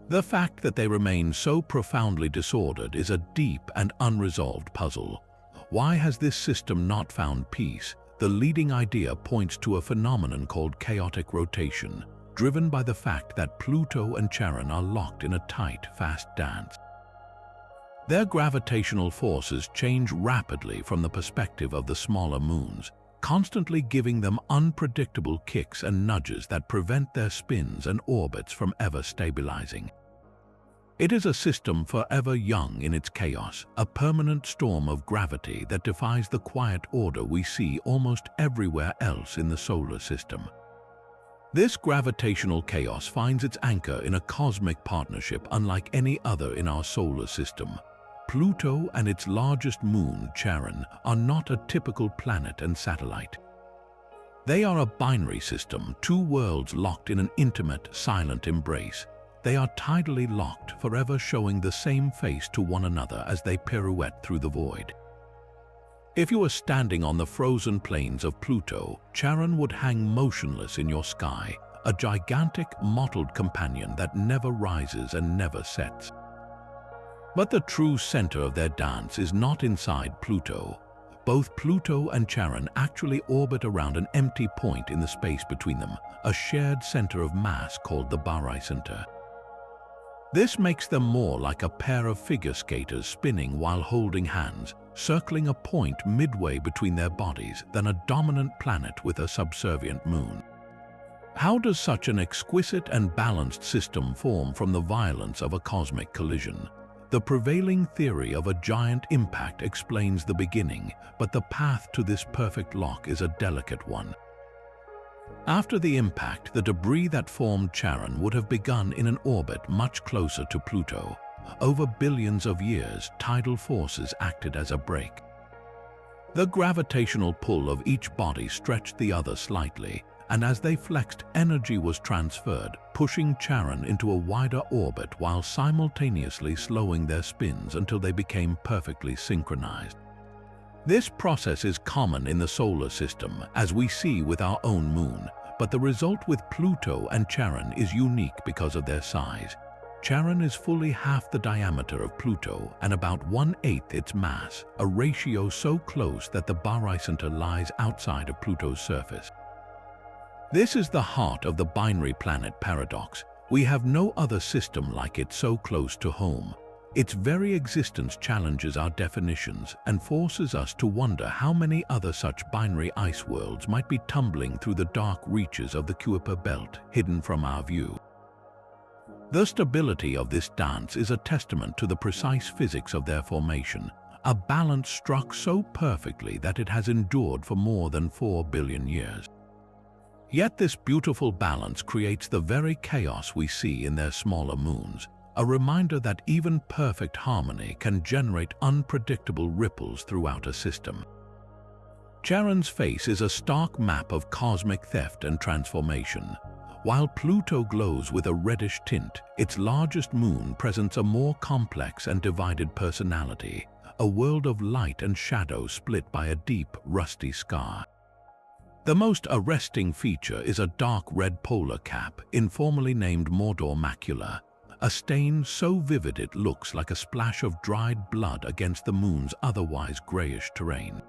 Speaker 1: The fact that they remain so profoundly disordered is a deep and unresolved puzzle. Why has this system not found peace? The leading idea points to a phenomenon called chaotic rotation, driven by the fact that Pluto and Charon are locked in a tight, fast dance. Their gravitational forces change rapidly from the perspective of the smaller moons, constantly giving them unpredictable kicks and nudges that prevent their spins and orbits from ever stabilizing. It is a system forever young in its chaos, a permanent storm of gravity that defies the quiet order we see almost everywhere else in the solar system. This gravitational chaos finds its anchor in a cosmic partnership unlike any other in our solar system. Pluto and its largest moon, Charon, are not a typical planet and satellite. They are a binary system, two worlds locked in an intimate, silent embrace. They are tidally locked, forever showing the same face to one another as they pirouette through the void. If you were standing on the frozen plains of Pluto, Charon would hang motionless in your sky, a gigantic, mottled companion that never rises and never sets. But the true center of their dance is not inside Pluto. Both Pluto and Charon actually orbit around an empty point in the space between them, a shared center of mass called the barycenter. This makes them more like a pair of figure skaters spinning while holding hands, circling a point midway between their bodies, than a dominant planet with a subservient moon. How does such an exquisite and balanced system form from the violence of a cosmic collision? The prevailing theory of a giant impact explains the beginning, but the path to this perfect lock is a delicate one. After the impact, the debris that formed Charon would have begun in an orbit much closer to Pluto. Over billions of years, tidal forces acted as a brake. The gravitational pull of each body stretched the other slightly, and as they flexed, energy was transferred, pushing Charon into a wider orbit while simultaneously slowing their spins until they became perfectly synchronized. This process is common in the solar system, as we see with our own moon, but the result with Pluto and Charon is unique because of their size. Charon is fully half the diameter of Pluto and about 1/8 its mass, a ratio so close that the barycenter lies outside of Pluto's surface. This is the heart of the binary planet paradox. We have no other system like it so close to home. Its very existence challenges our definitions and forces us to wonder how many other such binary ice worlds might be tumbling through the dark reaches of the Kuiper belt, hidden from our view. The stability of this dance is a testament to the precise physics of their formation, a balance struck so perfectly that it has endured for more than 4 billion years. Yet this beautiful balance creates the very chaos we see in their smaller moons, a reminder that even perfect harmony can generate unpredictable ripples throughout a system. Charon's face is a stark map of cosmic theft and transformation. While Pluto glows with a reddish tint, its largest moon presents a more complex and divided personality, a world of light and shadow split by a deep, rusty scar. The most arresting feature is a dark red polar cap, informally named Mordor macula, a stain so vivid it looks like a splash of dried blood against the moon's otherwise grayish terrain.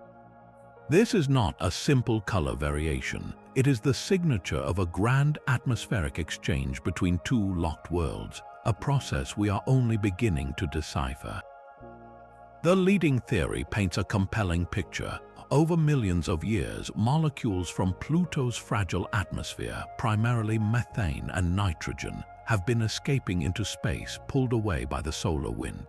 Speaker 1: This is not a simple color variation. It is the signature of a grand atmospheric exchange between two locked worlds, a process we are only beginning to decipher. The leading theory paints a compelling picture. Over millions of years, molecules from Pluto's fragile atmosphere, primarily methane and nitrogen, have been escaping into space, pulled away by the solar wind.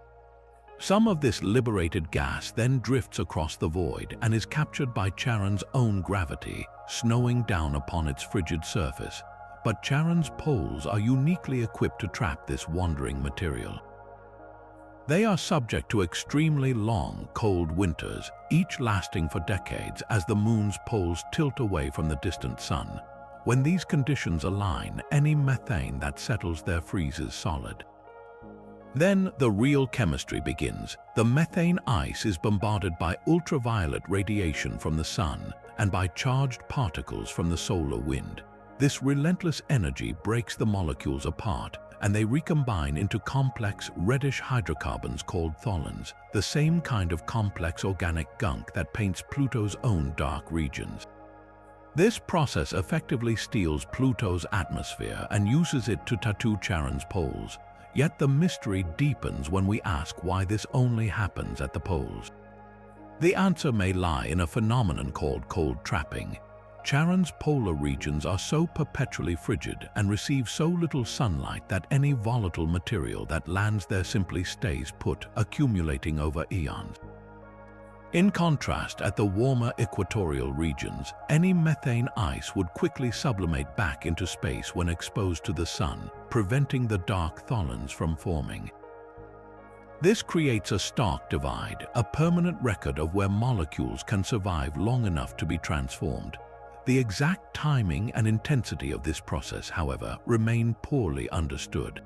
Speaker 1: Some of this liberated gas then drifts across the void and is captured by Charon's own gravity, snowing down upon its frigid surface. But Charon's poles are uniquely equipped to trap this wandering material. They are subject to extremely long, cold winters, each lasting for decades as the moon's poles tilt away from the distant sun. When these conditions align, any methane that settles there freezes solid. Then the real chemistry begins. The methane ice is bombarded by ultraviolet radiation from the sun and by charged particles from the solar wind. This relentless energy breaks the molecules apart, and they recombine into complex reddish hydrocarbons called tholins, the same kind of complex organic gunk that paints Pluto's own dark regions. This process effectively steals Pluto's atmosphere and uses it to tattoo Charon's poles. Yet the mystery deepens when we ask why this only happens at the poles. The answer may lie in a phenomenon called cold trapping. Charon's polar regions are so perpetually frigid and receive so little sunlight that any volatile material that lands there simply stays put, accumulating over eons. In contrast, at the warmer equatorial regions, any methane ice would quickly sublimate back into space when exposed to the sun, preventing the dark tholins from forming. This creates a stark divide, a permanent record of where molecules can survive long enough to be transformed. The exact timing and intensity of this process, however, remain poorly understood.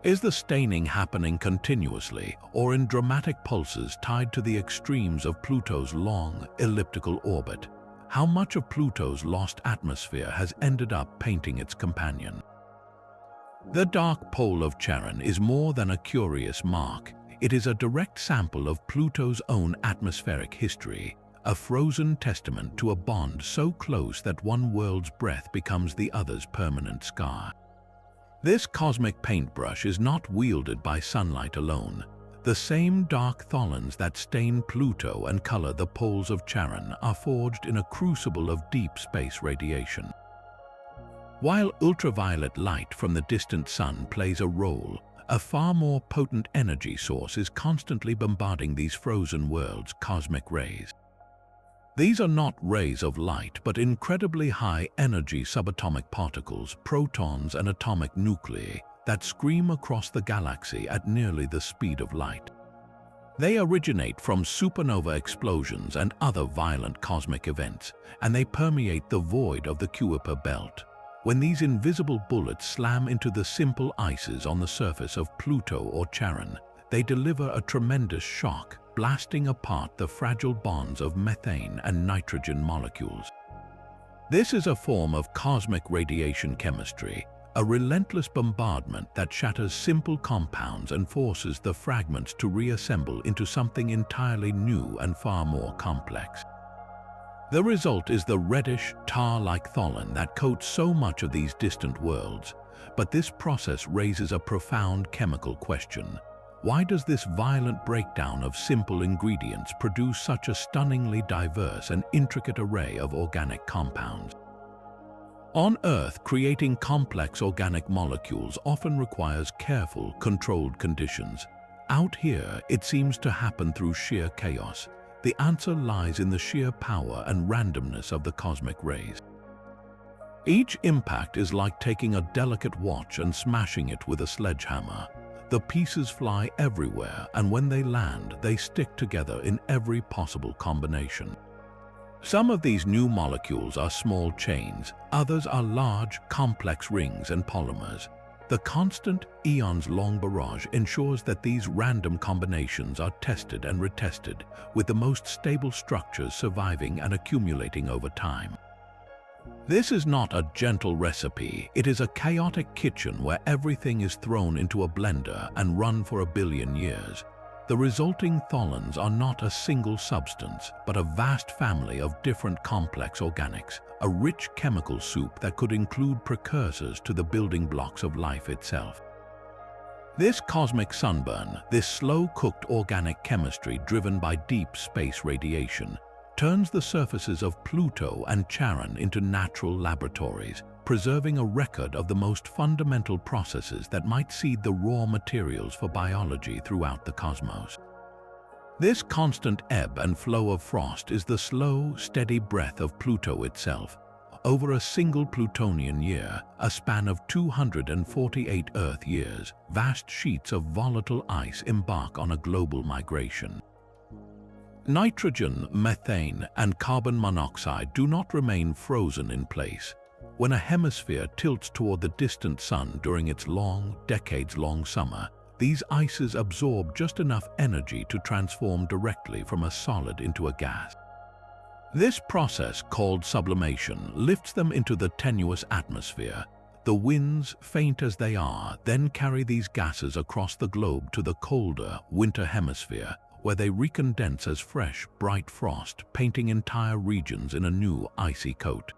Speaker 1: Is the staining happening continuously or in dramatic pulses tied to the extremes of Pluto's long, elliptical orbit? How much of Pluto's lost atmosphere has ended up painting its companion? The dark pole of Charon is more than a curious mark. It is a direct sample of Pluto's own atmospheric history, a frozen testament to a bond so close that one world's breath becomes the other's permanent scar. This cosmic paintbrush is not wielded by sunlight alone. The same dark tholins that stain Pluto and color the poles of Charon are forged in a crucible of deep space radiation. While ultraviolet light from the distant sun plays a role, a far more potent energy source is constantly bombarding these frozen worlds' cosmic rays. These are not rays of light, but incredibly high-energy subatomic particles, protons and atomic nuclei, that scream across the galaxy at nearly the speed of light. They originate from supernova explosions and other violent cosmic events, and they permeate the void of the Kuiper belt. When these invisible bullets slam into the simple ices on the surface of Pluto or Charon, they deliver a tremendous shock, blasting apart the fragile bonds of methane and nitrogen molecules. This is a form of cosmic radiation chemistry, a relentless bombardment that shatters simple compounds and forces the fragments to reassemble into something entirely new and far more complex. The result is the reddish, tar-like tholin that coats so much of these distant worlds. But this process raises a profound chemical question. Why does this violent breakdown of simple ingredients produce such a stunningly diverse and intricate array of organic compounds? On Earth, creating complex organic molecules often requires careful, controlled conditions. Out here, it seems to happen through sheer chaos. The answer lies in the sheer power and randomness of the cosmic rays. Each impact is like taking a delicate watch and smashing it with a sledgehammer. The pieces fly everywhere, and when they land, they stick together in every possible combination. Some of these new molecules are small chains, others are large, complex rings and polymers. The constant, eons-long barrage ensures that these random combinations are tested and retested, with the most stable structures surviving and accumulating over time. This is not a gentle recipe, it is a chaotic kitchen where everything is thrown into a blender and run for a billion years. The resulting tholins are not a single substance, but a vast family of different complex organics, a rich chemical soup that could include precursors to the building blocks of life itself. This cosmic sunburn, this slow-cooked organic chemistry driven by deep space radiation, turns the surfaces of Pluto and Charon into natural laboratories, preserving a record of the most fundamental processes that might seed the raw materials for biology throughout the cosmos. This constant ebb and flow of frost is the slow, steady breath of Pluto itself. Over a single Plutonian year, a span of 248 Earth years, vast sheets of volatile ice embark on a global migration. Nitrogen, methane, and carbon monoxide do not remain frozen in place. When a hemisphere tilts toward the distant sun during its long, decades-long summer, these ices absorb just enough energy to transform directly from a solid into a gas. This process, called sublimation, lifts them into the tenuous atmosphere. The winds, faint as they are, then carry these gases across the globe to the colder, winter hemisphere, where they recondense as fresh, bright frost, painting entire regions in a new, icy coat.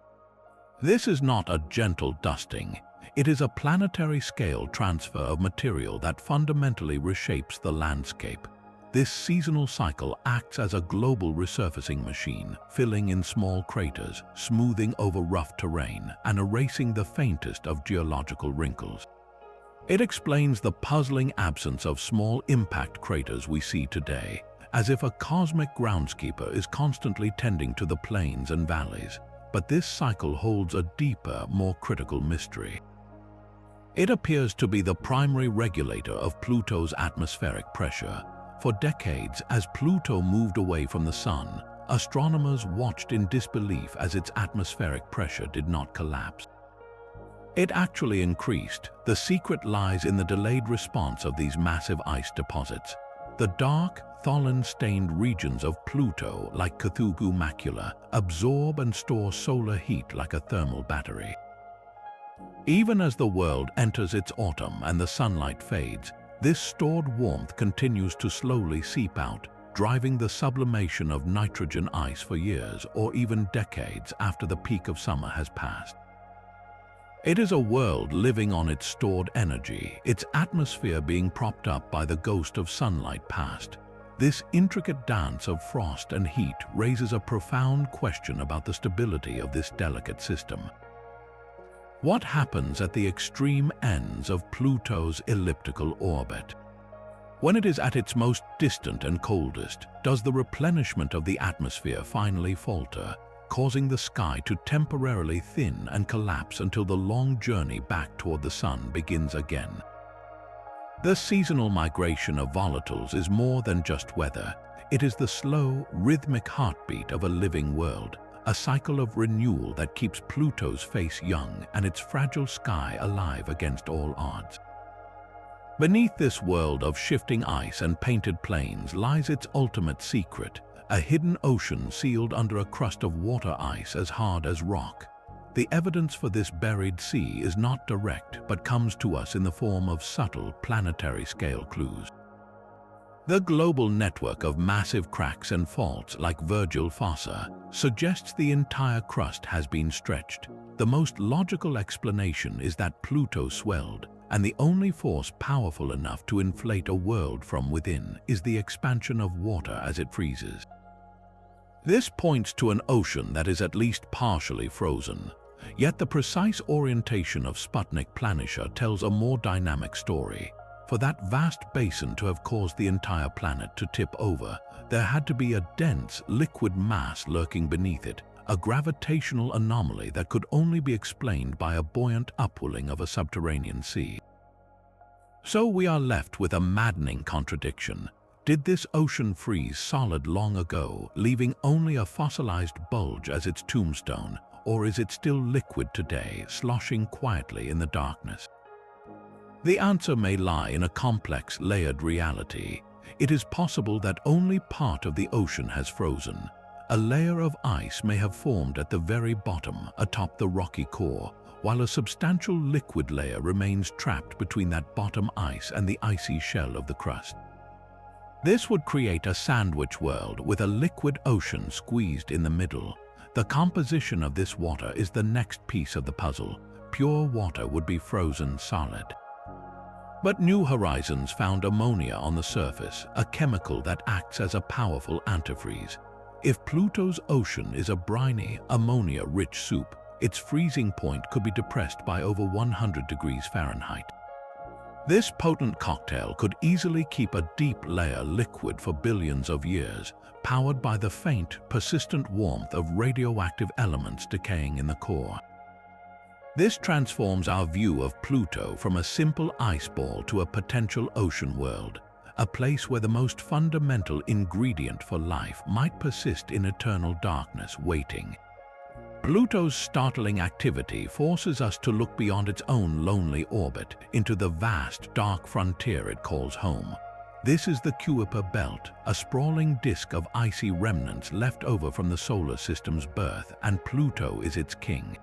Speaker 1: This is not a gentle dusting. It is a planetary-scale transfer of material that fundamentally reshapes the landscape. This seasonal cycle acts as a global resurfacing machine, filling in small craters, smoothing over rough terrain, and erasing the faintest of geological wrinkles. It explains the puzzling absence of small impact craters we see today, as if a cosmic groundskeeper is constantly tending to the plains and valleys. But this cycle holds a deeper, more critical mystery. It appears to be the primary regulator of Pluto's atmospheric pressure. For decades, as Pluto moved away from the Sun, astronomers watched in disbelief as its atmospheric pressure did not collapse. It actually increased. The secret lies in the delayed response of these massive ice deposits. The dark, tholin-stained regions of Pluto, like Cthulhu macula, absorb and store solar heat like a thermal battery. Even as the world enters its autumn and the sunlight fades, this stored warmth continues to slowly seep out, driving the sublimation of nitrogen ice for years or even decades after the peak of summer has passed. It is a world living on its stored energy, its atmosphere being propped up by the ghost of sunlight past. This intricate dance of frost and heat raises a profound question about the stability of this delicate system. What happens at the extreme ends of Pluto's elliptical orbit? When it is at its most distant and coldest, does the replenishment of the atmosphere finally falter, causing the sky to temporarily thin and collapse until the long journey back toward the sun begins again? The seasonal migration of volatiles is more than just weather. It is the slow, rhythmic heartbeat of a living world, a cycle of renewal that keeps Pluto's face young and its fragile sky alive against all odds. Beneath this world of shifting ice and painted plains lies its ultimate secret, a hidden ocean sealed under a crust of water ice as hard as rock. The evidence for this buried sea is not direct, but comes to us in the form of subtle planetary-scale clues. The global network of massive cracks and faults like Virgil Fossa suggests the entire crust has been stretched. The most logical explanation is that Pluto swelled, and the only force powerful enough to inflate a world from within is the expansion of water as it freezes. This points to an ocean that is at least partially frozen. Yet the precise orientation of Sputnik Planitia tells a more dynamic story. For that vast basin to have caused the entire planet to tip over, there had to be a dense, liquid mass lurking beneath it, a gravitational anomaly that could only be explained by a buoyant upwelling of a subterranean sea. So we are left with a maddening contradiction. Did this ocean freeze solid long ago, leaving only a fossilized bulge as its tombstone, or is it still liquid today, sloshing quietly in the darkness? The answer may lie in a complex, layered reality. It is possible that only part of the ocean has frozen. A layer of ice may have formed at the very bottom, atop the rocky core, while a substantial liquid layer remains trapped between that bottom ice and the icy shell of the crust. This would create a sandwich world with a liquid ocean squeezed in the middle. The composition of this water is the next piece of the puzzle. Pure water would be frozen solid. But New Horizons found ammonia on the surface, a chemical that acts as a powerful antifreeze. If Pluto's ocean is a briny, ammonia-rich soup, its freezing point could be depressed by over 100 degrees Fahrenheit. This potent cocktail could easily keep a deep layer liquid for billions of years, powered by the faint, persistent warmth of radioactive elements decaying in the core. This transforms our view of Pluto from a simple ice ball to a potential ocean world, a place where the most fundamental ingredient for life might persist in eternal darkness waiting. Pluto's startling activity forces us to look beyond its own lonely orbit into the vast, dark frontier it calls home. This is the Kuiper Belt, a sprawling disk of icy remnants left over from the solar system's birth, and Pluto is its king.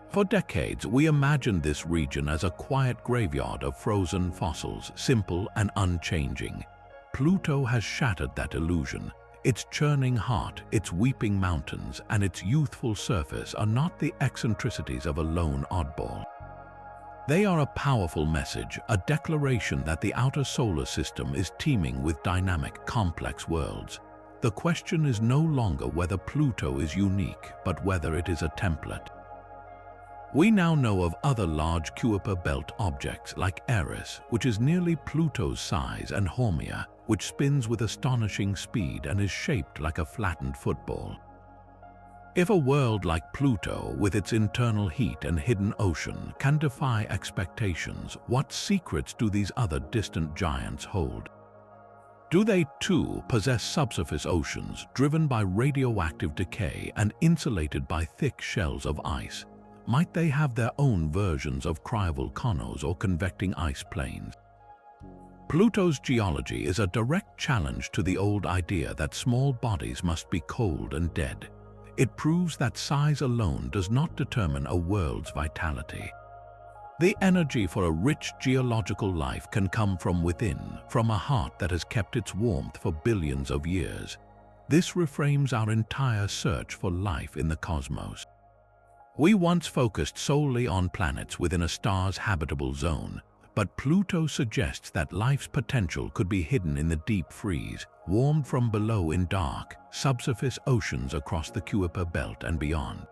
Speaker 1: For decades, we imagined this region as a quiet graveyard of frozen fossils, simple and unchanging. Pluto has shattered that illusion. Its churning heart, its weeping mountains, and its youthful surface are not the eccentricities of a lone oddball. They are a powerful message, a declaration that the outer solar system is teeming with dynamic, complex worlds. The question is no longer whether Pluto is unique, but whether it is a template. We now know of other large Kuiper Belt objects like Eris, which is nearly Pluto's size, and Haumea, which spins with astonishing speed and is shaped like a flattened football. If a world like Pluto, with its internal heat and hidden ocean, can defy expectations, what secrets do these other distant giants hold? Do they too possess subsurface oceans driven by radioactive decay and insulated by thick shells of ice? Might they have their own versions of cryovolcanoes or convecting ice plains? Pluto's geology is a direct challenge to the old idea that small bodies must be cold and dead. It proves that size alone does not determine a world's vitality. The energy for a rich geological life can come from within, from a heart that has kept its warmth for billions of years. This reframes our entire search for life in the cosmos. We once focused solely on planets within a star's habitable zone, but Pluto suggests that life's potential could be hidden in the deep freeze, warmed from below in dark, subsurface oceans across the Kuiper Belt and beyond.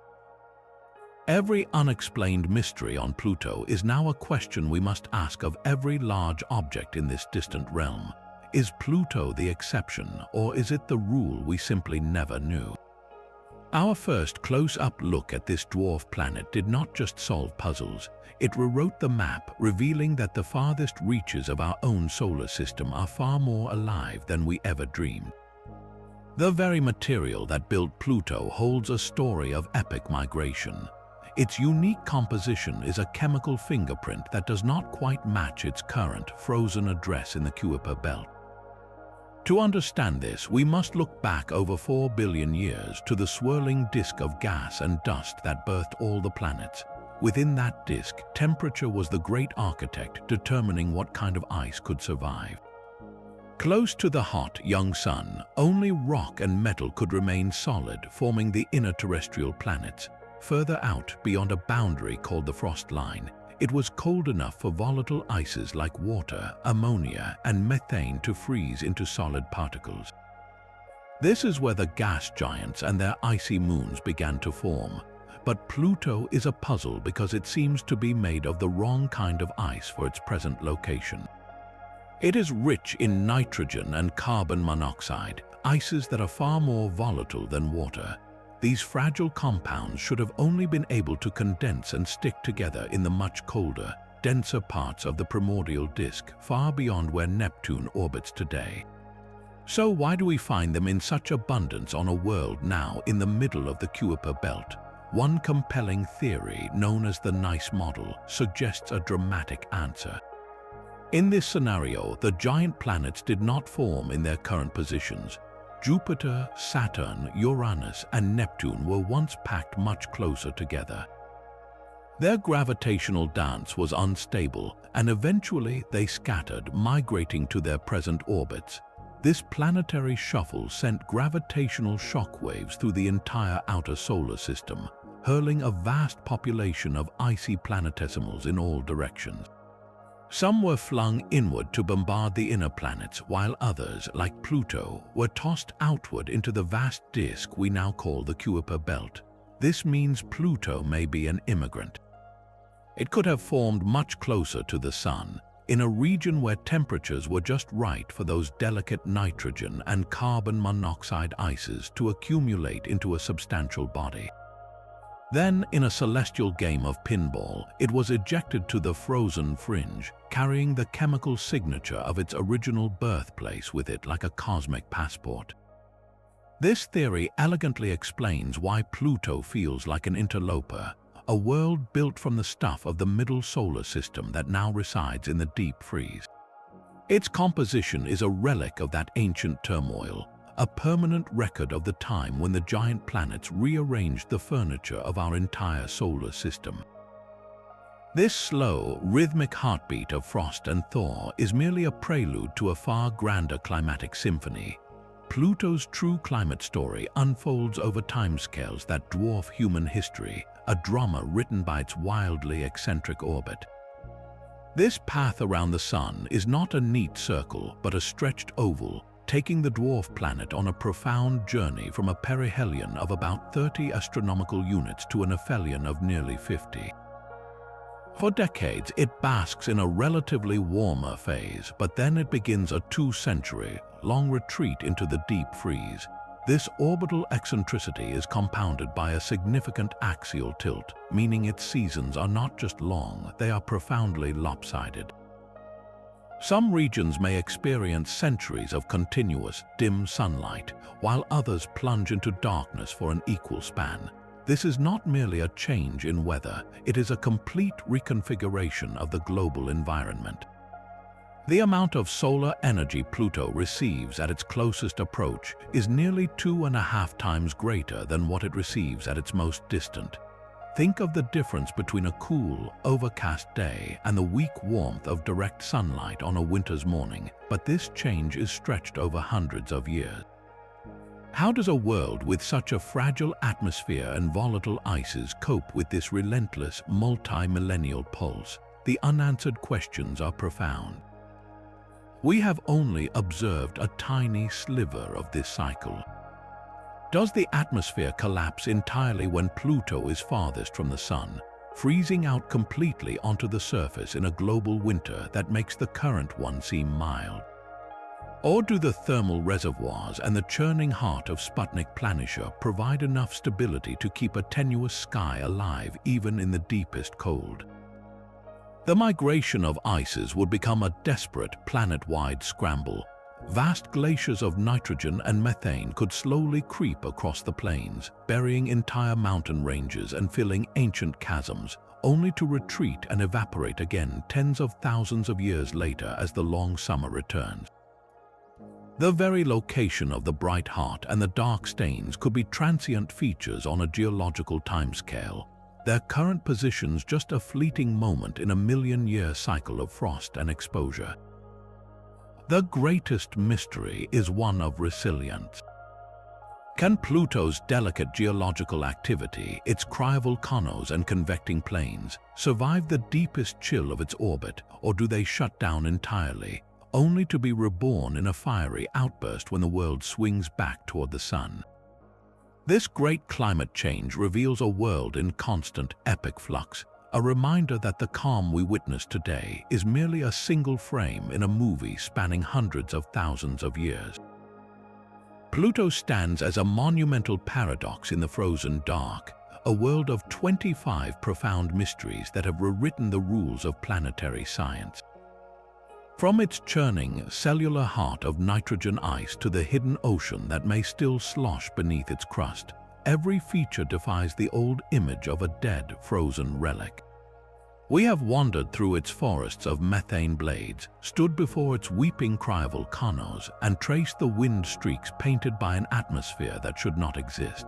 Speaker 1: Every unexplained mystery on Pluto is now a question we must ask of every large object in this distant realm. Is Pluto the exception, or is it the rule we simply never knew? Our first close-up look at this dwarf planet did not just solve puzzles, it rewrote the map, revealing that the farthest reaches of our own solar system are far more alive than we ever dreamed. The very material that built Pluto holds a story of epic migration. Its unique composition is a chemical fingerprint that does not quite match its current frozen address in the Kuiper Belt. To understand this, we must look back over 4 billion years to the swirling disk of gas and dust that birthed all the planets. Within that disk, temperature was the great architect determining what kind of ice could survive. Close to the hot, young sun, only rock and metal could remain solid, forming the inner terrestrial planets. Further out, beyond a boundary called the frost line, it was cold enough for volatile ices like water, ammonia, and methane to freeze into solid particles. This is where the gas giants and their icy moons began to form. But Pluto is a puzzle because it seems to be made of the wrong kind of ice for its present location. It is rich in nitrogen and carbon monoxide, ices that are far more volatile than water. These fragile compounds should have only been able to condense and stick together in the much colder, denser parts of the primordial disk, far beyond where Neptune orbits today. So why do we find them in such abundance on a world now in the middle of the Kuiper Belt? One compelling theory, known as the Nice model, suggests a dramatic answer. In this scenario, the giant planets did not form in their current positions. Jupiter, Saturn, Uranus, and Neptune were once packed much closer together. Their gravitational dance was unstable, and eventually they scattered, migrating to their present orbits. This planetary shuffle sent gravitational shockwaves through the entire outer solar system, hurling a vast population of icy planetesimals in all directions. Some were flung inward to bombard the inner planets, while others, like Pluto, were tossed outward into the vast disk we now call the Kuiper Belt. This means Pluto may be an immigrant. It could have formed much closer to the Sun, in a region where temperatures were just right for those delicate nitrogen and carbon monoxide ices to accumulate into a substantial body. Then, in a celestial game of pinball, it was ejected to the frozen fringe, carrying the chemical signature of its original birthplace with it like a cosmic passport. This theory elegantly explains why Pluto feels like an interloper, a world built from the stuff of the middle solar system that now resides in the deep freeze. Its composition is a relic of that ancient turmoil, a permanent record of the time when the giant planets rearranged the furniture of our entire solar system. This slow, rhythmic heartbeat of frost and thaw is merely a prelude to a far grander climatic symphony. Pluto's true climate story unfolds over timescales that dwarf human history, a drama written by its wildly eccentric orbit. This path around the Sun is not a neat circle, but a stretched oval, taking the dwarf planet on a profound journey from a perihelion of about 30 astronomical units to an aphelion of nearly 50. For decades, it basks in a relatively warmer phase, but then it begins a 2-century-long retreat into the deep freeze. This orbital eccentricity is compounded by a significant axial tilt, meaning its seasons are not just long, they are profoundly lopsided. Some regions may experience centuries of continuous, dim sunlight, while others plunge into darkness for an equal span. This is not merely a change in weather, it is a complete reconfiguration of the global environment. The amount of solar energy Pluto receives at its closest approach is nearly 2.5 times greater than what it receives at its most distant. Think of the difference between a cool, overcast day and the weak warmth of direct sunlight on a winter's morning, but this change is stretched over hundreds of years. How does a world with such a fragile atmosphere and volatile ices cope with this relentless, multi-millennial pulse? The unanswered questions are profound. We have only observed a tiny sliver of this cycle. Does the atmosphere collapse entirely when Pluto is farthest from the Sun, freezing out completely onto the surface in a global winter that makes the current one seem mild? Or do the thermal reservoirs and the churning heart of Sputnik Planitia provide enough stability to keep a tenuous sky alive even in the deepest cold? The migration of ices would become a desperate planet-wide scramble. Vast glaciers of nitrogen and methane could slowly creep across the plains, burying entire mountain ranges and filling ancient chasms, only to retreat and evaporate again tens of thousands of years later as the long summer returns. The very location of the bright heart and the dark stains could be transient features on a geological timescale, their current positions just a fleeting moment in a million-year cycle of frost and exposure. The greatest mystery is one of resilience. Can Pluto's delicate geological activity, its cryovolcanoes and convecting plains, survive the deepest chill of its orbit, or do they shut down entirely, only to be reborn in a fiery outburst when the world swings back toward the Sun? This great climate change reveals a world in constant, epic flux, a reminder that the calm we witness today is merely a single frame in a movie spanning hundreds of thousands of years. Pluto stands as a monumental paradox in the frozen dark, a world of 25 profound mysteries that have rewritten the rules of planetary science. From its churning, cellular heart of nitrogen ice to the hidden ocean that may still slosh beneath its crust, every feature defies the old image of a dead, frozen relic. We have wandered through its forests of methane blades, stood before its weeping cryovolcanoes, and traced the wind streaks painted by an atmosphere that should not exist.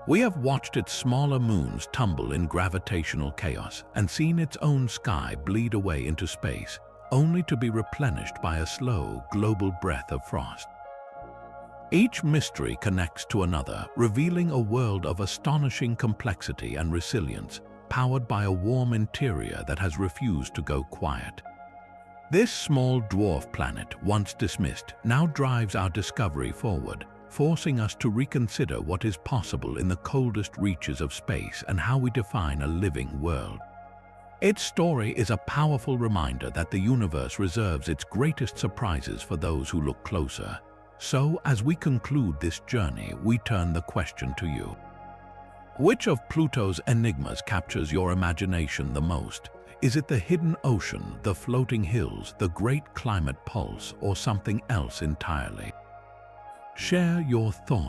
Speaker 1: We have watched its smaller moons tumble in gravitational chaos and seen its own sky bleed away into space, only to be replenished by a slow, global breath of frost. Each mystery connects to another, revealing a world of astonishing complexity and resilience, powered by a warm interior that has refused to go quiet. This small dwarf planet, once dismissed, now drives our discovery forward, forcing us to reconsider what is possible in the coldest reaches of space and how we define a living world. Its story is a powerful reminder that the universe reserves its greatest surprises for those who look closer. So, as we conclude this journey, we turn the question to you. Which of Pluto's enigmas captures your imagination the most? Is it the hidden ocean, the floating hills, the great climate pulse, or something else entirely? Share your thoughts.